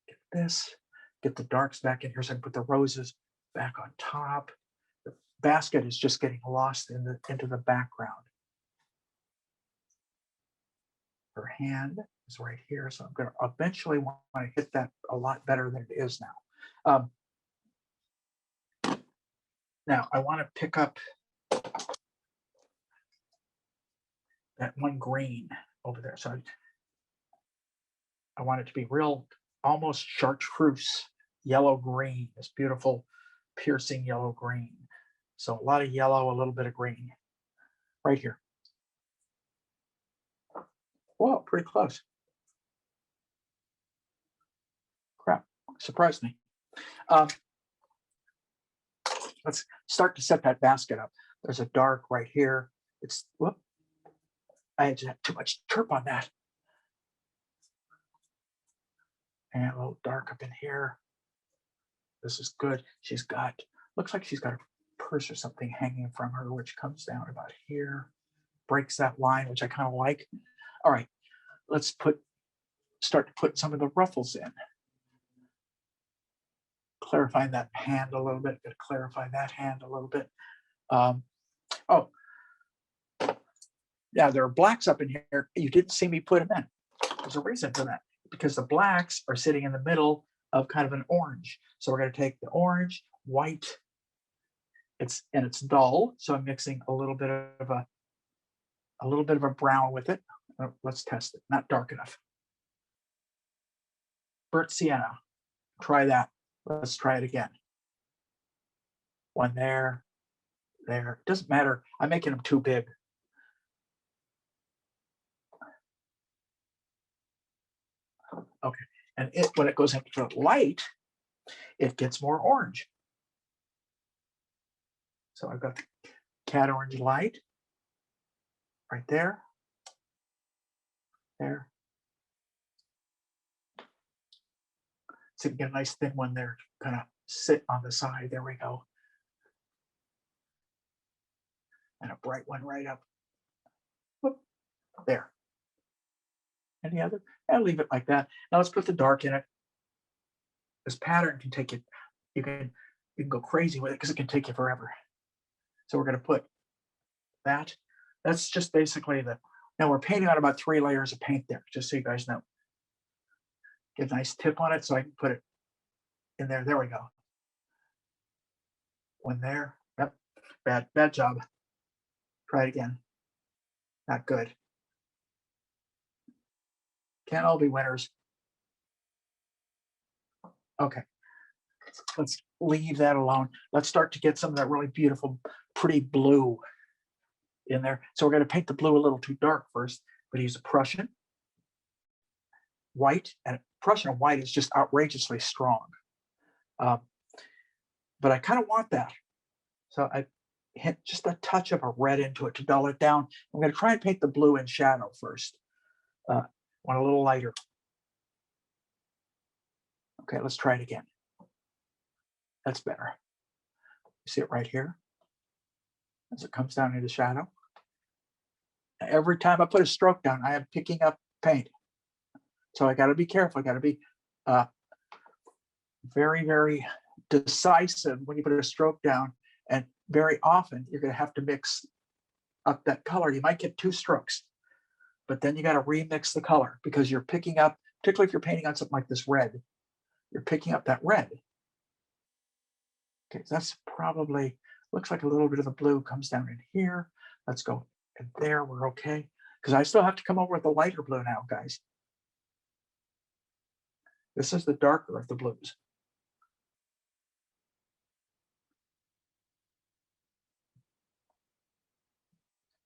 Get this, get the darks back in here so I can put the roses back on top. The basket is just getting lost into the background. Her hand is right here, so I'm going to eventually want to hit that a lot better than it is now. Now I want to pick up that one green over there. So I want it to be real, almost chartreuse, yellow green, this beautiful piercing yellow green. So a lot of yellow, a little bit of green right here. Whoa, pretty close. Crap, surprised me. Let's start to set that basket up. There's a dark right here. It's, whoop, I had too much turp on that. And a little dark up in here. This is good. She's got, looks like she's got a purse or something hanging from her, which comes down about here, breaks that line, which I kind of like. All right, let's start to put some of the ruffles in. Clarifying that hand a little bit, clarify that hand a little bit. Oh, yeah, there are blacks up in here. You didn't see me put them in. There's a reason for that, because the blacks are sitting in the middle of kind of an orange. So we're going to take the orange, white, it's dull. So I'm mixing a little bit of a brown with it. Let's test it. Not dark enough. Burnt sienna. Try that. Let's try it again. One there. Doesn't matter. I'm making them too big. Okay. And when it goes into light, it gets more orange. So I've got cat orange light right there. There. So you get a nice thin one there, kind of sit on the side. There we go. And a bright one right up. Whoop, there. Any other? I'll leave it like that. Now let's put the dark in it. This pattern can take it, you can go crazy with it because it can take you forever. So we're going to put that. That's just basically now we're painting on about 3 layers of paint there, just so you guys know. Get a nice tip on it so I can put it in there. There we go. One there. Yep. Bad job. Try it again. Not good. Can't all be winners. Okay. Let's leave that alone. Let's start to get some of that really beautiful, pretty blue in there. So we're going to paint the blue a little too dark first, but use a Prussian white, and Prussian white is just outrageously strong. But I kind of want that. So I hit just a touch of a red into it to dull it down. I'm going to try and paint the blue in shadow first. Want a little lighter. Okay, let's try it again. That's better. You see it right here? As it comes down into shadow. Every time I put a stroke down, I am picking up paint. So I got to be careful. I got to be very, very decisive when you put a stroke down. And very often you're going to have to mix up that color. You might get 2 strokes, but then you got to remix the color because you're picking up, particularly if you're painting on something like this red, you're picking up that red. Okay, so that's probably, looks like a little bit of the blue comes down in here. Let's go in there, we're okay. Because I still have to come over with a lighter blue now, guys. This is the darker of the blues.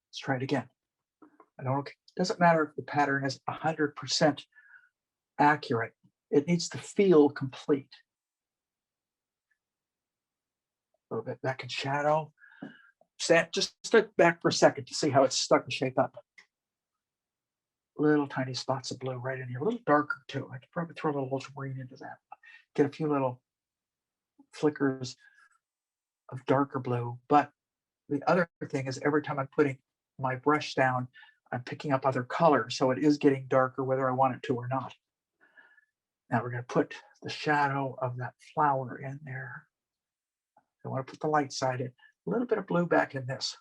Let's try it again. Doesn't matter if the pattern is 100% accurate. It needs to feel complete. A little bit back in shadow. Just step back for a second to see how it's starting to shape up. little tiny spots of blue right in here, a little darker too. I could probably throw a little ultramarine into that. Get a few little flickers of darker blue. But the other thing is every time I'm putting my brush down, I'm picking up other colors. So it is getting darker whether I want it to or not. Now we're going to put the shadow of that flower in there. I want to put the light side in. A little bit of blue back in this.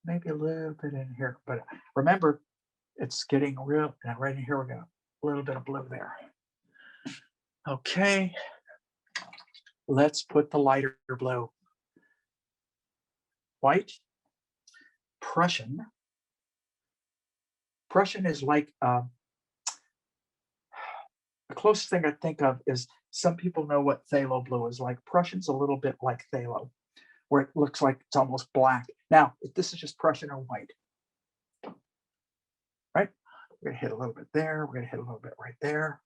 Maybe a little bit in here. But remember, it's getting real. And right in here, we got a little bit of blue there. Okay. Let's put the lighter blue. White. Prussian. Prussian is like the closest thing I think of is some people know what phthalo blue is like. Prussian's a little bit like phthalo, where it looks like it's almost black. Now, if this is just Prussian or white, right? We're gonna hit a little bit there. We're gonna hit a little bit right there.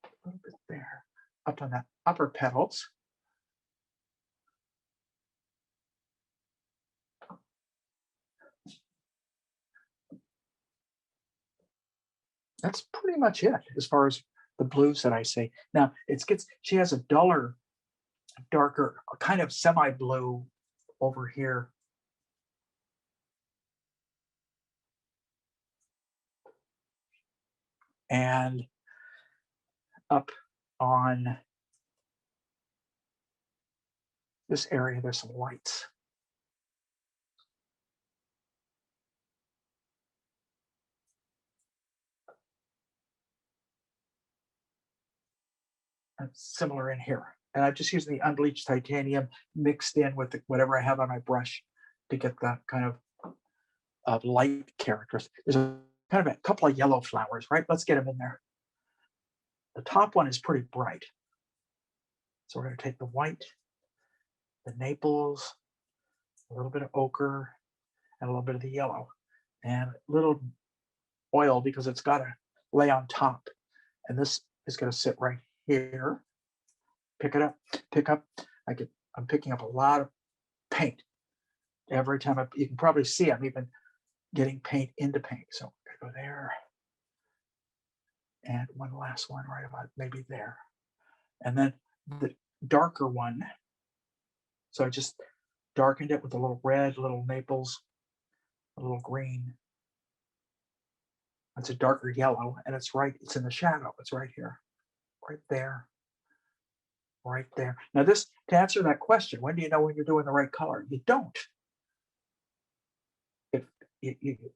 A little bit there. Up on the upper petals. That's pretty much it as far as the blues that I see. Now she has a duller, darker, kind of semi-blue over here. And up on this area, there's some lights. And similar in here. And I'm just using the unbleached titanium mixed in with whatever I have on my brush to get that kind of light characters. There's kind of a couple of yellow flowers, right? Let's get them in there. The top one is pretty bright. So we're going to take the white, the Naples, a little bit of ochre, and a little bit of the yellow, and a little oil because it's got to lay on top. And this is going to sit right here. Pick it up, pick up. I'm picking up a lot of paint every time. You can probably see I'm even getting paint into paint. So I'm going to go there. And one last one right about maybe there. And then the darker one. So I just darkened it with a little red, little Naples, a little green. It's a darker yellow, and it's in the shadow. It's right here, right there, right there. Now to answer that question, when do you know when you're doing the right color? You don't. If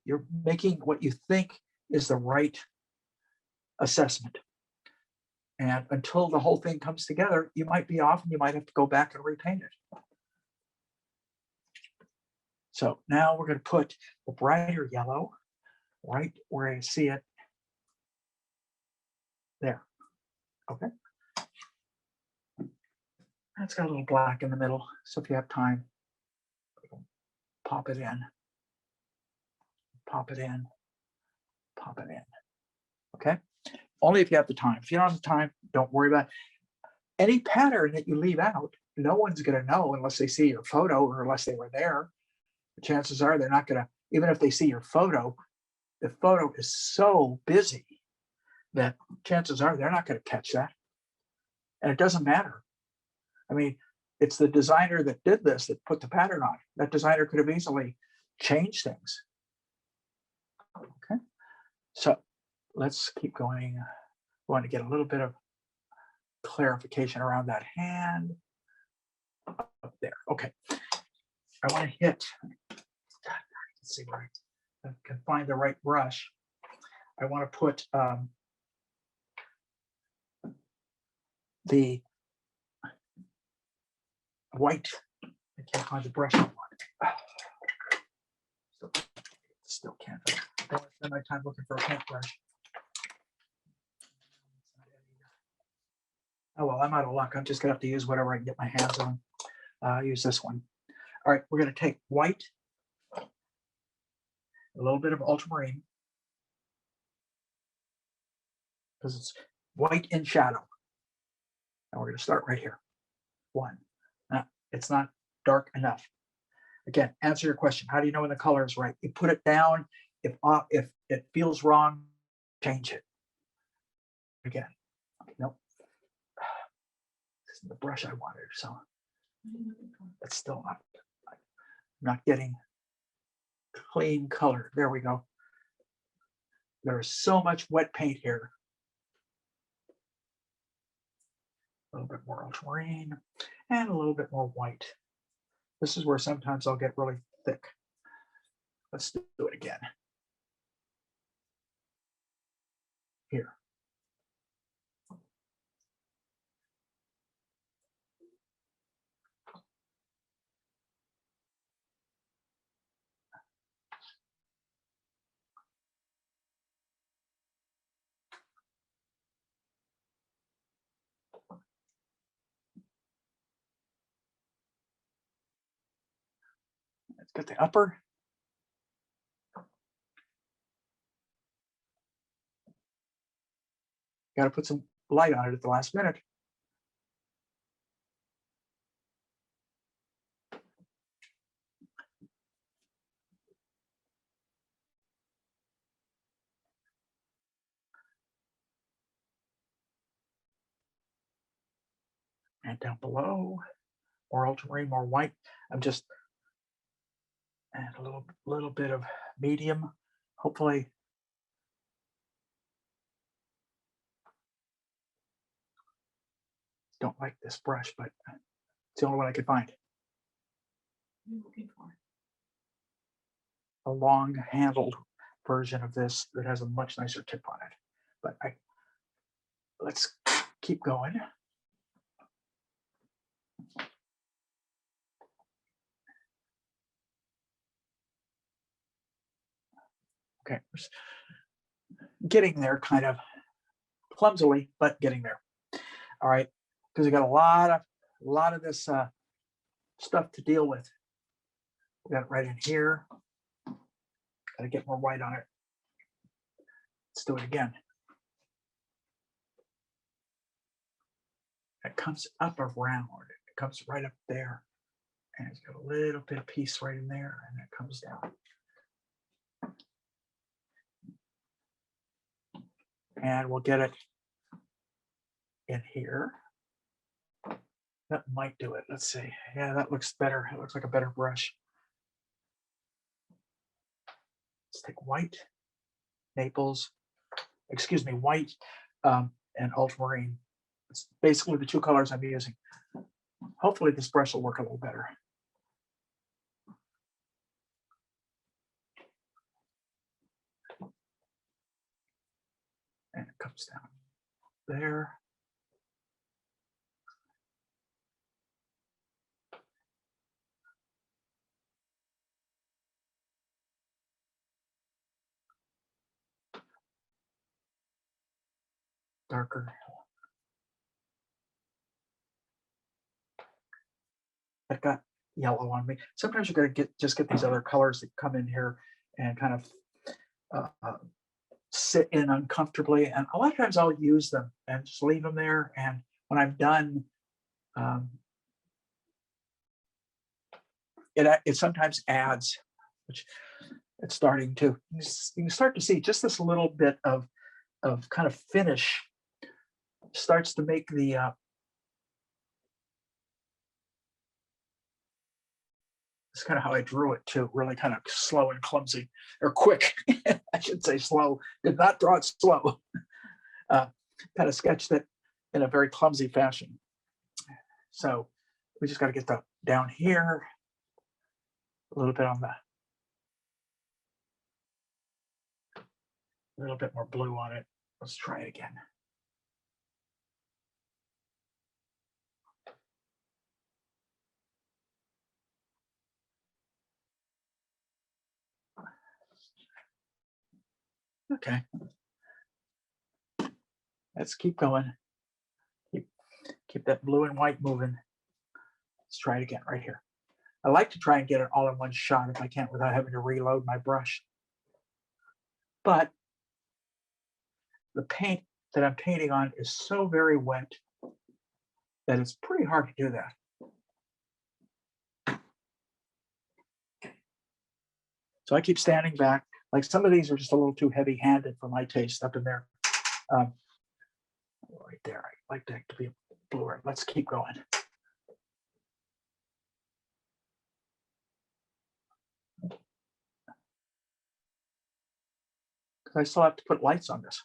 you're making what you think is the right assessment. And until the whole thing comes together, you might be off and you might have to go back and repaint it. So now we're going to put the brighter yellow right where I see it. There. Okay. It's got a little black in the middle. So if you have time, pop it in. Pop it in. Pop it in. Okay. Only if you have the time. If you don't have the time, don't worry about it. Any pattern that you leave out, no one's going to know unless they see your photo or unless they were there. The chances are they're not going to, even if they see your photo, the photo is so busy that chances are they're not going to catch that. And it doesn't matter. I mean, it's the designer that did this that put the pattern on. That designer could have easily changed things. Okay. So let's keep going. I want to get a little bit of clarification around that hand up there. Okay. I want to hit, let's see where I can find the right brush. I want to put the white. I can't find the brush I want. Still can't. I don't want to spend my time looking for a paintbrush. Oh well, I'm out of luck. I'm just gonna have to use whatever I can get my hands on. Use this one. All right, we're gonna take white, a little bit of ultramarine, because it's white in shadow. And we're going to start right here. 1. It's not dark enough. Again, answer your question. How do you know when the color is right? You put it down. If it feels wrong, change it. Again, nope. This isn't the brush I wanted, so it's still not getting clean color. There we go. There's so much wet paint here. A little bit more ultramarine and a little bit more white. This is where sometimes I'll get really thick. Let's do it again. Here. Let's get the upper. Got to put some light on it at the last minute. And down below, more ultramarine, more white. I'm just, and a little bit of medium. Hopefully, don't like this brush, but it's the only one I could find. What are you looking for? A long handled version of this that has a much nicer tip on it. But let's keep going. Okay, getting there kind of clumsily, but getting there. All right, because we got a lot of this stuff to deal with. We got it right in here. Got to get more white on it. Let's do it again. It comes up around. It comes right up there, and it's got a little bit of piece right in there, and it comes down. And we'll get it in here. That might do it. Let's see. Yeah, that looks better. It looks like a better brush. Let's take white, Naples, excuse me, white and ultramarine. It's basically the two colors I'm using. Hopefully this brush will work a little better. And it comes down there. Darker. I've got yellow on me. Sometimes you're going to just get these other colors that come in here and kind of sit in uncomfortably. And a lot of times I'll use them and just leave them there. And when I'm done, it sometimes adds, which it's starting to. You can start to see just this little bit of kind of finish starts to make the it's kind of how I drew it too, really kind of slow and clumsy, or quick. I should say slow. Did not draw it slow. Kind of sketched it in a very clumsy fashion. So we just got to get that down here, a little bit on the, a little bit more blue on it. Let's try it again. Okay. Let's keep going. Keep that blue and white moving. Let's try it again right here. I like to try and get it all in one shot if I can without having to reload my brush. But the paint that I'm painting on is so very wet that it's pretty hard to do that. So I keep standing back. Like some of these are just a little too heavy-handed for my taste up in there. Right there, I like that to be bluer. Let's keep going. Because I still have to put lights on this.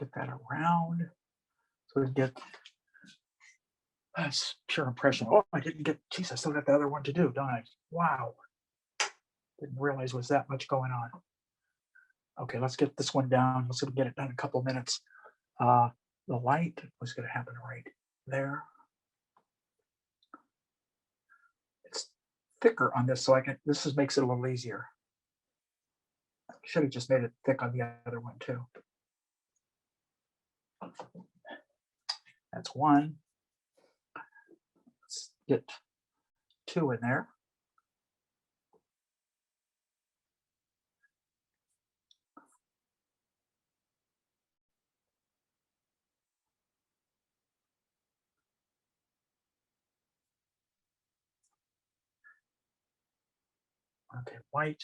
Let's get that around so we can get that's pure impression. Oh, I didn't get, geez, I still got the other one to do, don't I? Wow. Didn't realize was that much going on. Okay, let's get this one down. Let's see if we can get it done in a couple minutes. The light was going to happen right there. It's thicker on this, so I can, makes it a little easier. Should have just made it thick on the other one too. That's one. Let's get two in there. Okay, white,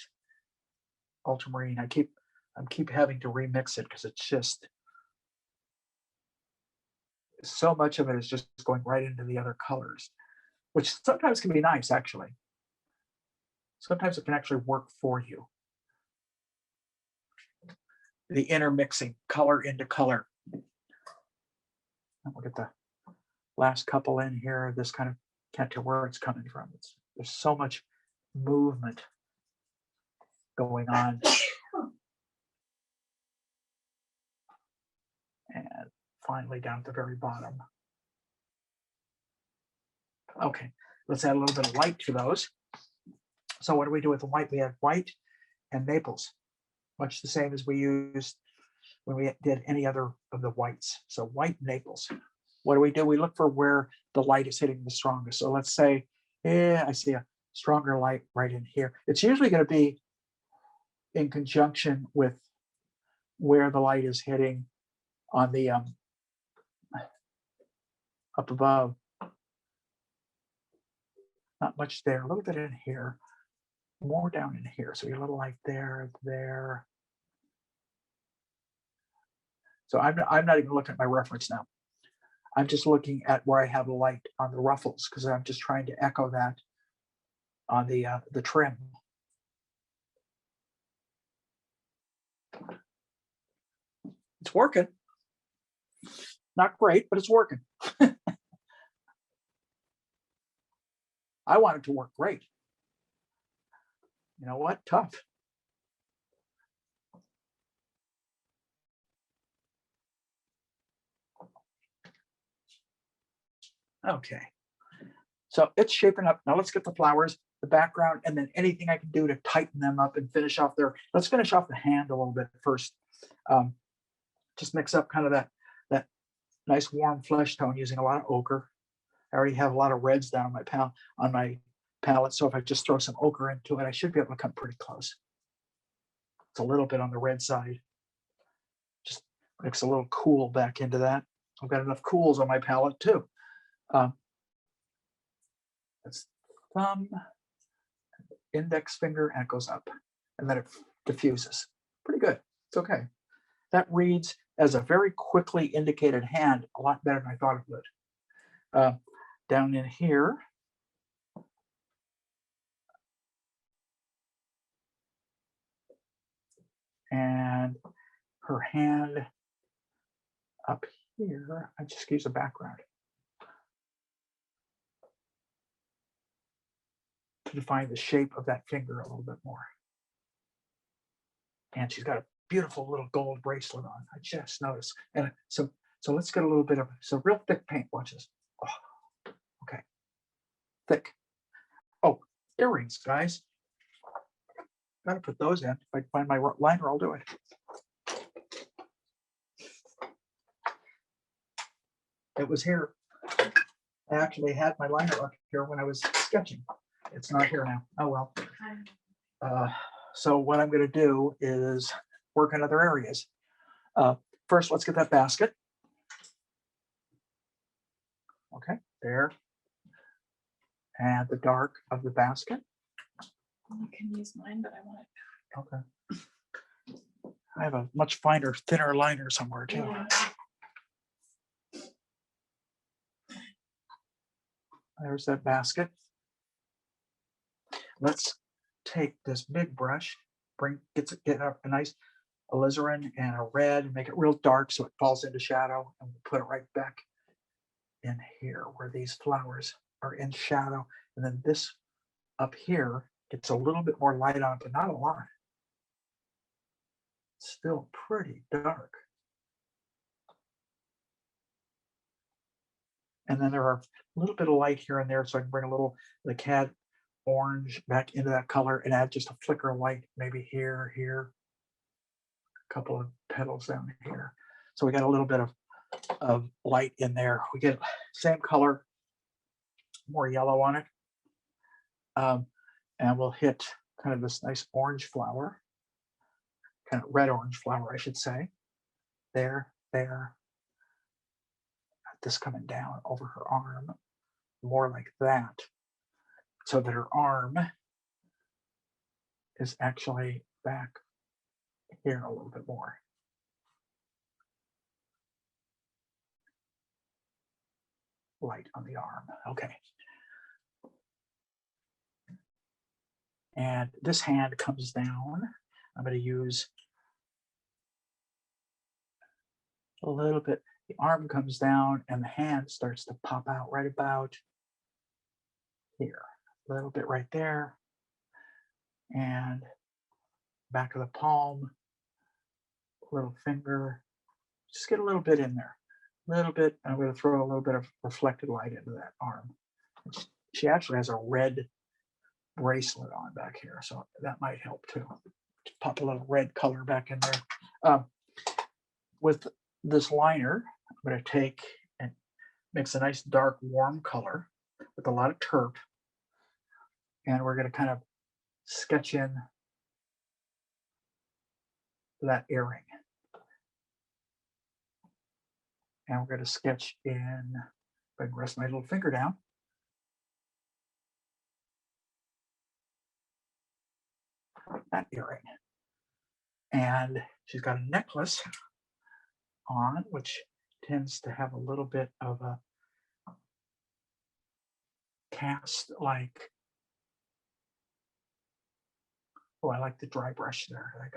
ultramarine. I'm keep having to remix it because it's just so much of it is just going right into the other colors, which sometimes can be nice actually. Sometimes it can actually work for you. The intermixing color into color. And we'll get the last couple in here. This kind of can't tell where it's coming from. There's so much movement going on. And finally down at the very bottom. Okay, let's add a little bit of light to those. So what do we do with the white? We have white and maples, much the same as we used when we did any other of the whites. So white maples. What do? We look for where the light is hitting the strongest. So let's say, I see a stronger light right in here. It's usually going to be in conjunction with where the light is hitting on the up above. Not much there, a little bit in here, more down in here. So you're a little like there. So I'm not even looking at my reference now. I'm just looking at where I have light on the ruffles because I'm just trying to echo that on the trim. It's working. Not great, but it's working. I want it to work great. You know what? Tough. Okay. So it's shaping up. Now let's get the flowers, the background, and then anything I can do to tighten them up and finish off there. Let's finish off the hand a little bit first. Just mix up kind of that nice warm flesh tone using a lot of ochre. I already have a lot of reds down on my palette, so if I just throw some ochre into it, I should be able to come pretty close. It's a little bit on the red side. Just mix a little cool back into that. I've got enough cools on my palette too. That's thumb, index finger, and it goes up, and then it diffuses. Pretty good. It's okay. That reads as a very quickly indicated hand a lot better than I thought it would. Down in here, and her hand up here, I just use a background. to define the shape of that finger a little bit more. And she's got a beautiful little gold bracelet on. I just noticed. And so let's get a little bit of real thick paint. Watch this. Oh, okay. Thick. Oh, earrings, guys. Gotta put those in. If I can find my liner, I'll do it. It was here. I actually had my liner up here when I was sketching. It's not here now. Oh well. So what I'm going to do is work in other areas. First, let's get that basket. Okay, there. And the dark of the basket. You can use mine, but I want it. Okay. I have a much finer, thinner liner somewhere too. Yeah. There's that basket. Let's take this big brush, get a nice alizarin and a red, and make it real dark so it falls into shadow, and we'll put it right back in here where these flowers are in shadow. And then this up here gets a little bit more light on it, but not a lot. It's still pretty dark. And then there are a little bit of light here and there, so I can bring a little the cad orange back into that color and add just a flicker of light, maybe here, a couple of petals down here. So we got a little bit of light in there. We get same color, more yellow on it. And we'll hit kind of this nice orange flower, kind of red orange flower, I should say. There. This coming down over her arm, more like that, so that her arm is actually back here a little bit more. Light on the arm. Okay. And this hand comes down. I'm going to use a little bit. The arm comes down and the hand starts to pop out right about here. A little bit right there. And back of the palm, little finger. Just get a little bit in there. A little bit. I'm going to throw a little bit of reflected light into that arm. She actually has a red bracelet on back here, so that might help too. Just pop a little red color back in there. With this liner, I'm going to take and mix a nice dark warm color with a lot of terp, and we're going to kind of sketch in that earring. And we're going to sketch in, if I can rest my little finger down. That earring. And she's got a necklace on, which tends to have a little bit of a cast like, oh, I like the dry brush there that I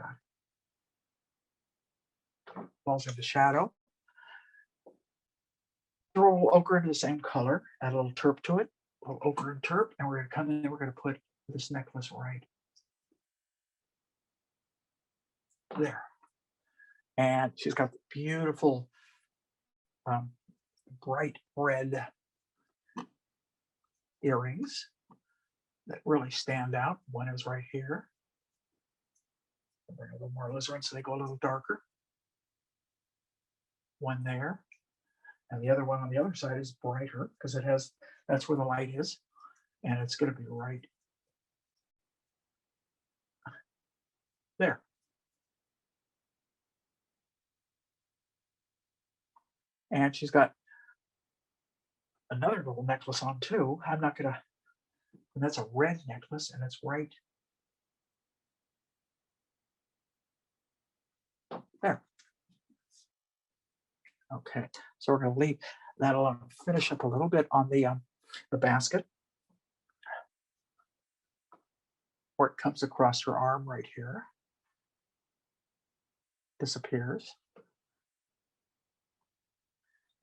got. Falls into shadow. Throw a little ochre into the same color, add a little terp to it, a little ochre and terp, and we're going to come in and we're going to put this necklace right there. And she's got the beautiful bright red earrings that really stand out. One is right here. I'll bring a little more alizarin so they go a little darker. One there. And the other one on the other side is brighter because it has, that's where the light is. And it's going to be right there. And she's got another little necklace on too. I'm not going to, and that's a red necklace and it's right there. Okay, so we're going to leave that alone. Finish up a little bit on the basket where it comes across her arm right here. Disappears.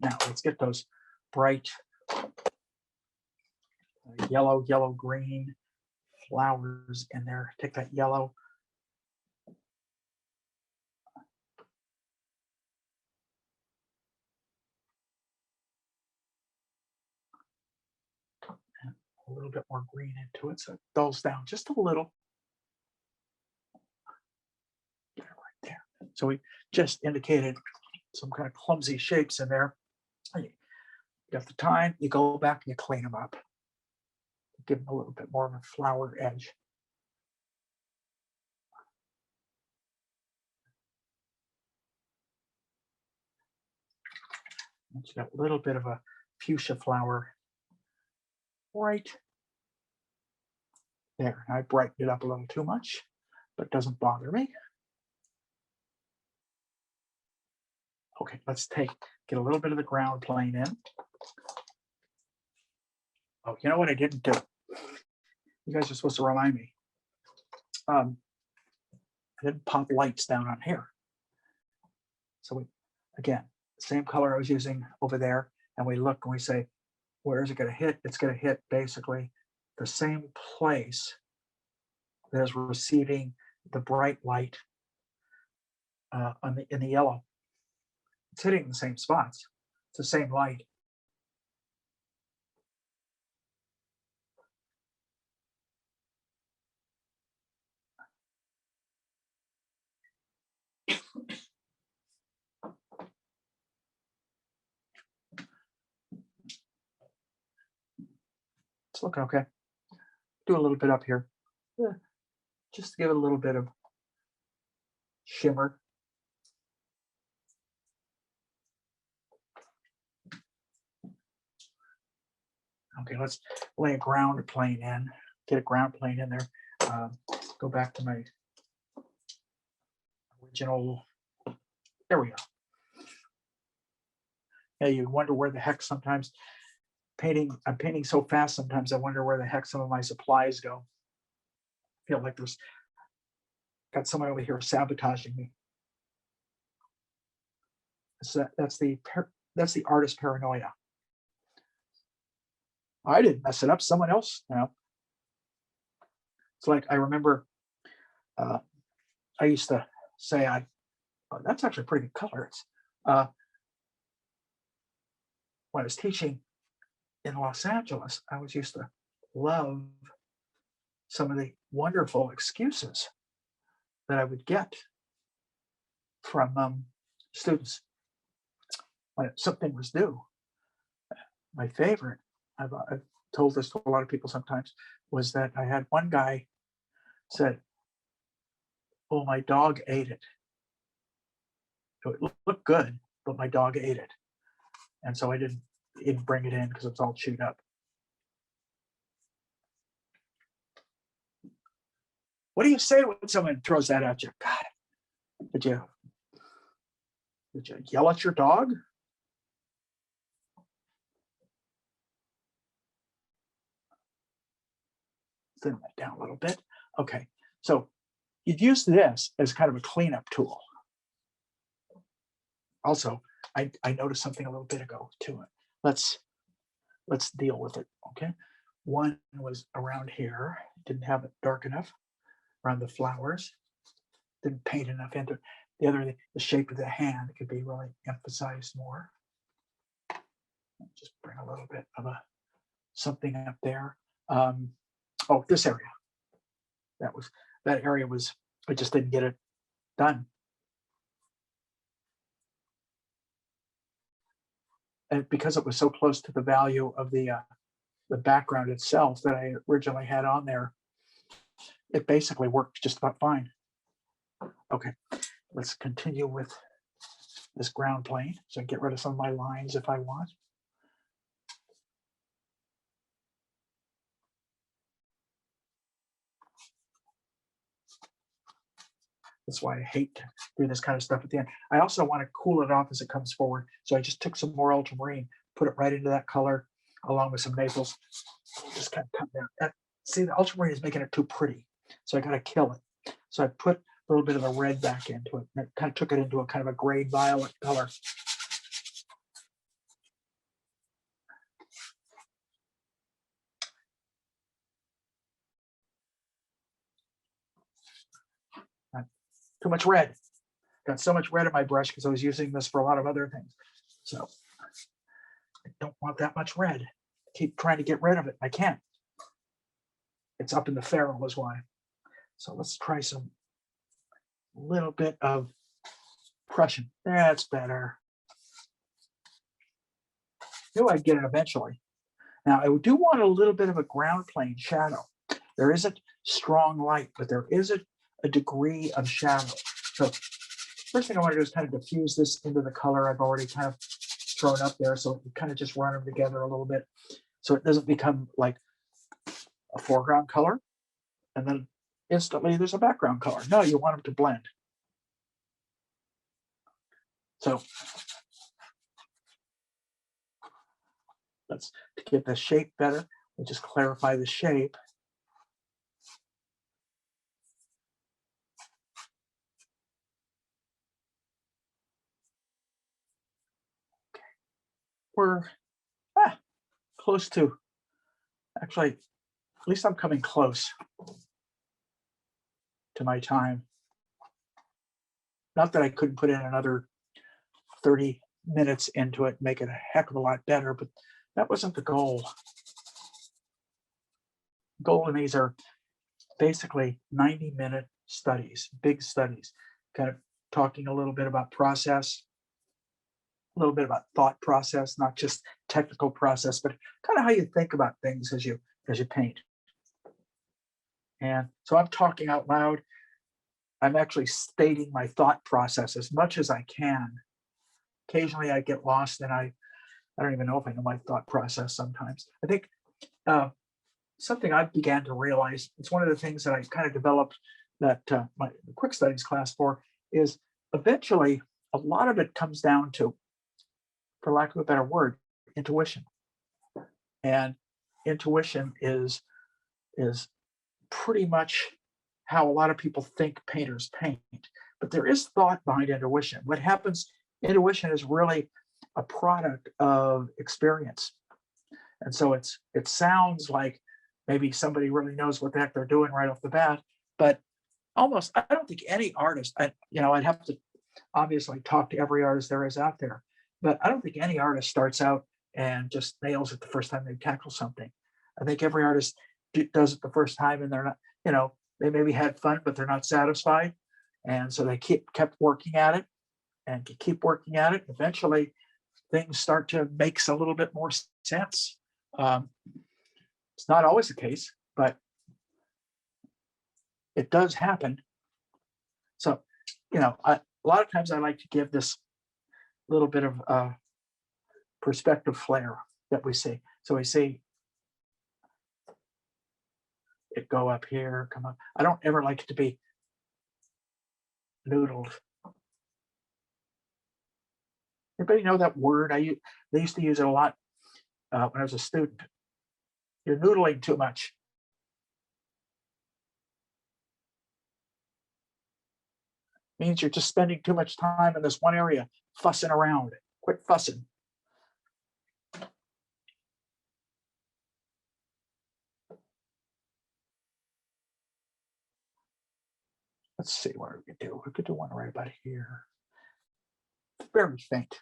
Now let's get those bright yellow, green flowers in there. Take that yellow. And a little bit more green into it, so it dulls down just a little. Get it right there. So we just indicated some kind of clumsy shapes in there. You have the time, you go back and you clean them up. Give them a little bit more of a flower edge. And you got a little bit of a fuchsia flower right there. I brightened it up a little too much, but it doesn't bother me. Okay, let's get a little bit of the ground plane in. Oh, you know what I didn't do? You guys are supposed to remind me. I didn't pop lights down on here. So again, same color I was using over there, and we look and we say, where is it going to hit? It's going to hit basically the same place that is receiving the bright light in the yellow. It's hitting the same spots. It's the same light. It's looking okay. Do a little bit up here. Just to give it a little bit of shimmer. Okay, let's lay a ground plane in. Get a ground plane in there. Go back to my original. There we go. Yeah, you wonder where the heck sometimes I'm painting so fast sometimes I wonder where the heck some of my supplies go. I feel like got someone over here sabotaging me. So that's the artist paranoia. I didn't mess it up. Someone else, It's like I remember I used to say, oh, that's actually a pretty good color. It's when I was teaching in Los Angeles, I was used to love some of the wonderful excuses that I would get from students when something was due. My favorite, I've told this to a lot of people sometimes, was that I had one guy said, "Oh, my dog ate it. It looked good, but my dog ate it, and so I didn't even bring it in because it's all chewed up." What do you say when someone throws that at you? God, did you yell at your dog? Thin that down a little bit. Okay, so you'd use this as kind of a cleanup tool. Also, I noticed something a little bit ago to it. Let's deal with it. Okay, one was around here. Didn't have it dark enough around the flowers. Didn't paint enough into it. The other, the shape of the hand could be really emphasized more. Just bring a little bit of something up there. Oh, this area. That area was, I just didn't get it done. And because it was so close to the value of the background itself that I originally had on there, it basically worked just about fine. Okay, let's continue with this ground plane. So I get rid of some of my lines if I want. That's why I hate to do this kind of stuff at the end. I also want to cool it off as it comes forward. So I just took some more ultramarine, put it right into that color along with some maples. Just kind of cut down. See, the ultramarine is making it too pretty. So I got to kill it. So I put a little bit of a red back into it. And it kind of took it into a kind of a gray violet color. Too much red. Got so much red in my brush because I was using this for a lot of other things. So I don't want that much red. I keep trying to get rid of it. I can't. It's up in the ferrule is why. So let's try some little bit of Prussian. That's better. Knew I'd get it eventually. Now I do want a little bit of a ground plane shadow. There isn't strong light, but there is a degree of shadow. So first thing I want to do is kind of diffuse this into the color I've already kind of thrown up there. So we kind of just run them together a little bit so it doesn't become like a foreground color and then instantly there's a background color. No, you want them to blend. So let's to get the shape better. We just clarify the shape. Okay. We're close to, actually, at least I'm coming close to my time. Not that I couldn't put in another 30 minutes into it, make it a heck of a lot better, but that wasn't the goal. Goal in these are basically 90-minute studies, big studies, kind of talking a little bit about process, a little bit about thought process, not just technical process, but kind of how you think about things as you paint. And so I'm talking out loud. I'm actually stating my thought process as much as I can. Occasionally I get lost and I don't even know if I know my thought process sometimes. I think something I began to realize, it's one of the things that I kind of developed that my quick studies class for, is eventually a lot of it comes down to, for lack of a better word, intuition. And intuition is pretty much how a lot of people think painters paint. But there is thought behind intuition. What happens, intuition is really a product of experience. And so it sounds like maybe somebody really knows what the heck they're doing right off the bat, but almost, I don't think any artist, I'd have to obviously talk to every artist there is out there, but I don't think any artist starts out and just nails it the first time they tackle something. I think every artist does it the first time and they're not, they maybe had fun, but they're not satisfied. And so they kept working at it and keep working at it. Eventually things start to make a little bit more sense. It's not always the case, but it does happen. So, a lot of times I like to give this little bit of perspective flair that we see. So we see it go up here, come up. I don't ever like it to be noodled. Anybody know that word? They used to use it a lot when I was a student. You're noodling too much. Means you're just spending too much time in this one area, fussing around. Quit fussing. Let's see what we could do. We could do one right about here. Very faint.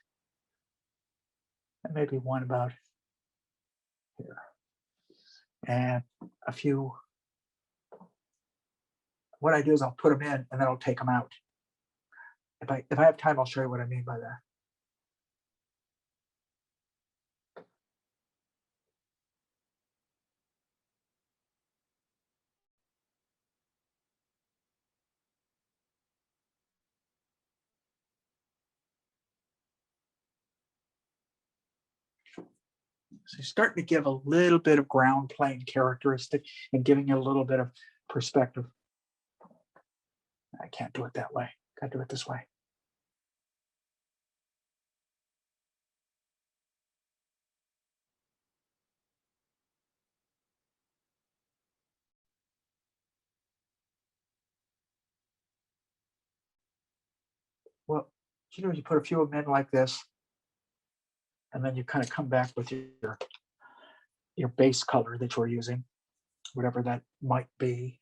And maybe one about here. And a few. What I do is I'll put them in and then I'll take them out. If I have time, I'll show you what I mean by that. So you're starting to give a little bit of ground plane characteristic and giving it a little bit of perspective. I can't do it that way. Got to do it this way. Well, you put a few of them in like this, and then you kind of come back with your base color that you're using, whatever that might be.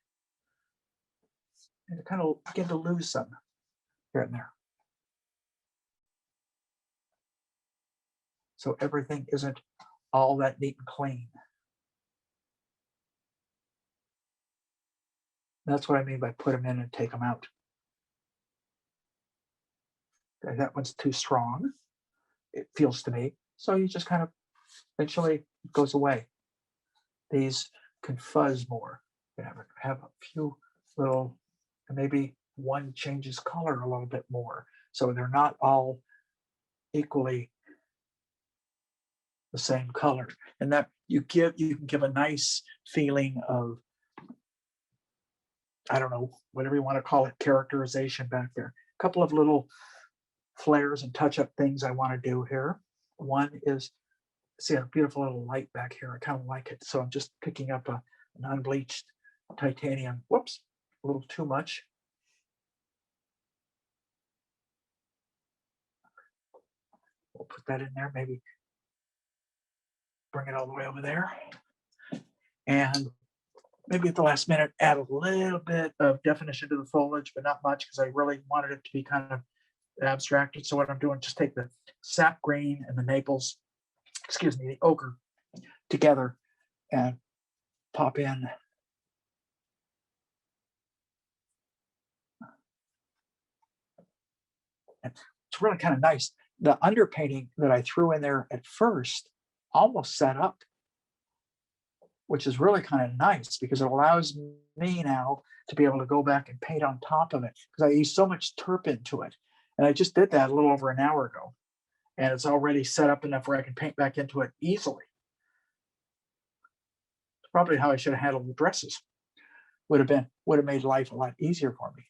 And you kind of begin to lose some. here and there. So everything isn't all that neat and clean. That's what I mean by put them in and take them out. Okay, that one's too strong, it feels to me. So you just kind of eventually it goes away. These can fuzz more. You have a few little, and maybe one changes color a little bit more. So they're not all equally the same color. And that you can give a nice feeling of, I don't know, whatever you want to call it, characterization back there. A couple of little flares and touch-up things I want to do here. One is, see a beautiful little light back here. I kind of like it. So I'm just picking up a non-bleached titanium. Whoops, a little too much. We'll put that in there, maybe bring it all the way over there. And maybe at the last minute, add a little bit of definition to the foliage, but not much because I really wanted it to be kind of abstracted. So what I'm doing, just take the sap green and the maples, excuse me, the ochre together and pop in. And it's really kind of nice. The underpainting that I threw in there at first almost set up, which is really kind of nice because it allows me now to be able to go back and paint on top of it because I use so much turpin to it. And I just did that a little over an hour ago. And it's already set up enough where I can paint back into it easily. It's probably how I should have handled the dresses. Would have made life a lot easier for me.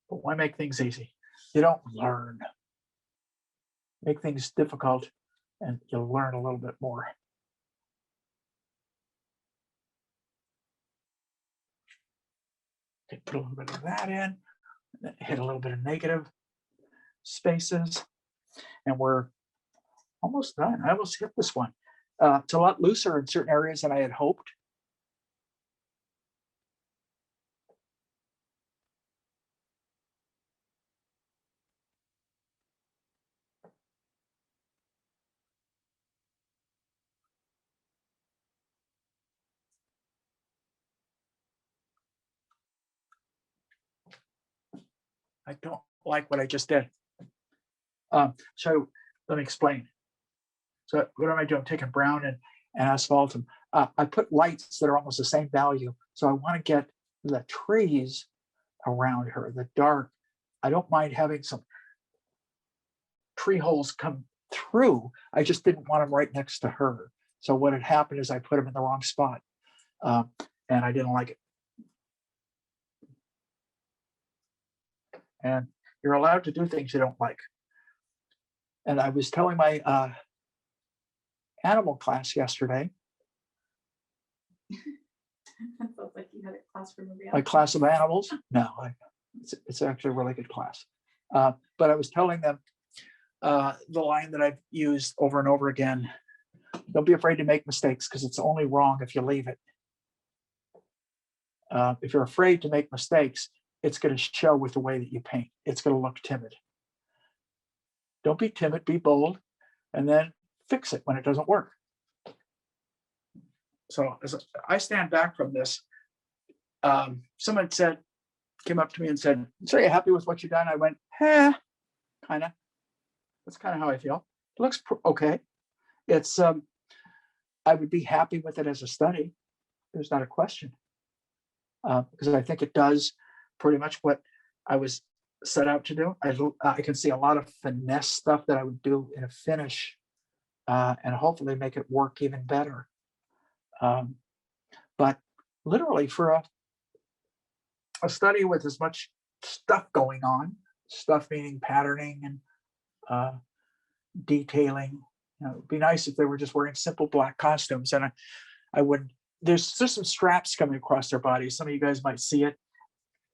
But why make things easy? You don't learn. Make things difficult and you'll learn a little bit more. Okay, put a little bit of that in, hit a little bit of negative spaces, and we're almost done. I almost hit this one. It's a lot looser in certain areas than I had hoped. I don't like what I just did. So let me explain. So what am I doing? I'm taking brown and asphalt, and I put lights that are almost the same value. So I want to get the trees around her, the dark. I don't mind having some tree holes come through. I just didn't want them right next to her. So what had happened is I put them in the wrong spot, and I didn't like it. And you're allowed to do things you don't like. And I was telling my animal class yesterday, It felt like you had a class for movie. my class of animals. No, it's actually a really good class. But I was telling them the line that I've used over and over again: don't be afraid to make mistakes because it's only wrong if you leave it. If you're afraid to make mistakes, it's going to show with the way that you paint. It's going to look timid. Don't be timid, be bold, and then fix it when it doesn't work. So as I stand back from this, someone came up to me and said, "So you're happy with what you've done?" I went, kind of. That's kind of how I feel. It looks okay. It's I would be happy with it as a study. There's not a question, because I think it does pretty much what I was set out to do. I can see a lot of finesse stuff that I would do in a finish, and hopefully make it work even better. But literally for a study with as much stuff going on, stuff meaning patterning and detailing, it'd be nice if they were just wearing simple black costumes, and I wouldn't. There's some straps coming across their bodies. Some of you guys might see it.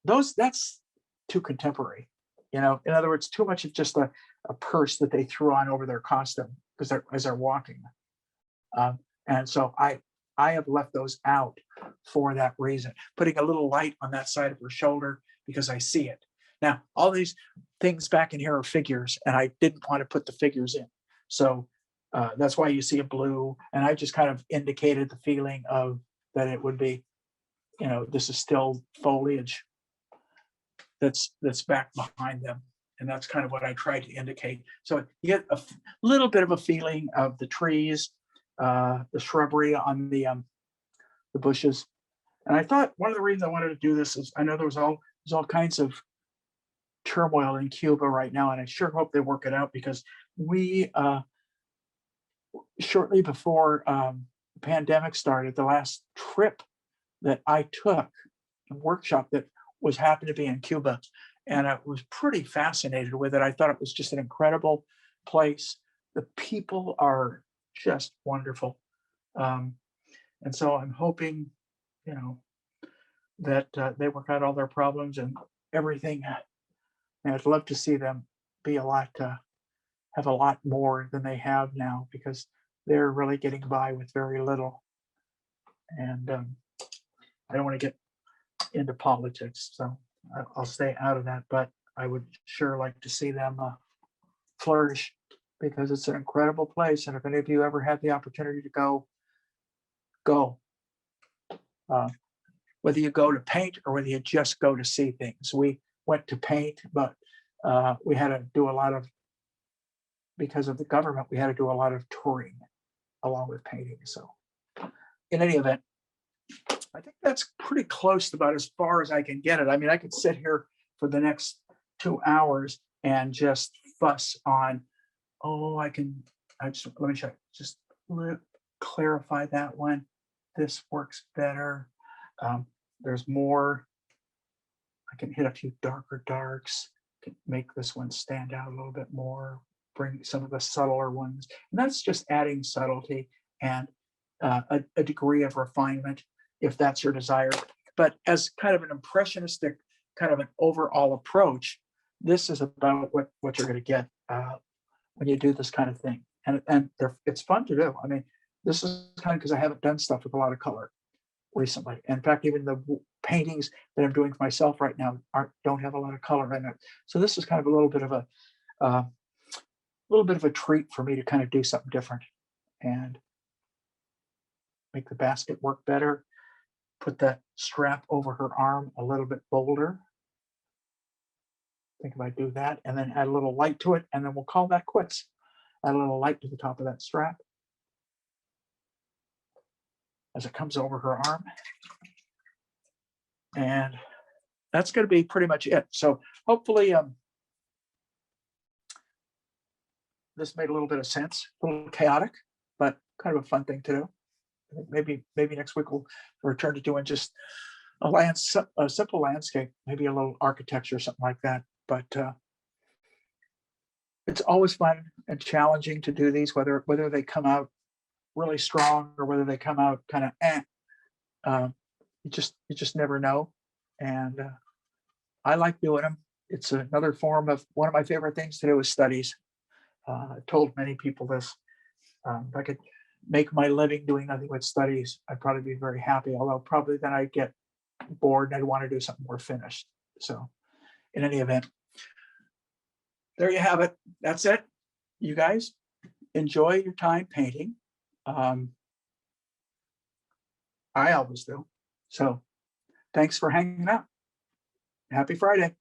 That's too contemporary. In other words, too much of just a purse that they threw on over their costume as they're walking. And so I have left those out for that reason. Putting a little light on that side of her shoulder because I see it. Now, all these things back in here are figures, and I didn't want to put the figures in. So that's why you see a blue, and I just kind of indicated the feeling of that it would be, this is still foliage that's back behind them. And that's kind of what I tried to indicate. So you get a little bit of a feeling of the trees, the shrubbery on the bushes. And I thought one of the reasons I wanted to do this is I know there's all kinds of turmoil in Cuba right now, and I sure hope they work it out, because we shortly before the pandemic started, the last trip that I took, a workshop that happened to be in Cuba, and I was pretty fascinated with it. I thought it was just an incredible place. The people are just wonderful. And so I'm hoping, that they work out all their problems and everything. And I'd love to see them be have a lot more than they have now, because they're really getting by with very little. And I don't want to get into politics, so I'll stay out of that. But I would sure like to see them flourish, because it's an incredible place. And if any of you ever had the opportunity to go. Whether you go to paint or whether you just go to see things. We went to paint, but we had to do a lot of, because of the government, we had to do a lot of touring along with painting. So in any event, I think that's pretty close to about as far as I can get it. I mean, I could sit here for the next 2 hours and just fuss on, let me check, just clarify that one. This works better. There's more. I can hit a few darker darks, can make this one stand out a little bit more, bring some of the subtler ones. And that's just adding subtlety and a degree of refinement, if that's your desire. But as kind of an impressionistic, kind of an overall approach, this is about what you're going to get when you do this kind of thing. And it's fun to do. I mean, this is kind of because I haven't done stuff with a lot of color recently. In fact, even the paintings that I'm doing for myself right now don't have a lot of color in it. So this is kind of a little bit of a treat for me to kind of do something different and make the basket work better. Put that strap over her arm a little bit bolder. I think if I do that, and then add a little light to it, and then we'll call that quits. Add a little light to the top of that strap as it comes over her arm. And that's going to be pretty much it. So hopefully this made a little bit of sense, a little chaotic, but kind of a fun thing to do. I think maybe next week we'll return to doing just a simple landscape, maybe a little architecture or something like that. But it's always fun and challenging to do these, whether they come out really strong or whether they come out kind of you just never know. And I like doing them. It's another form of, one of my favorite things to do is studies. I've told many people this. If I could make my living doing nothing but studies, I'd probably be very happy, although probably then I'd get bored and I'd want to do something more finished. So in any event, there you have it. That's it. You guys enjoy your time painting. I always do. So thanks for hanging out. Happy Friday.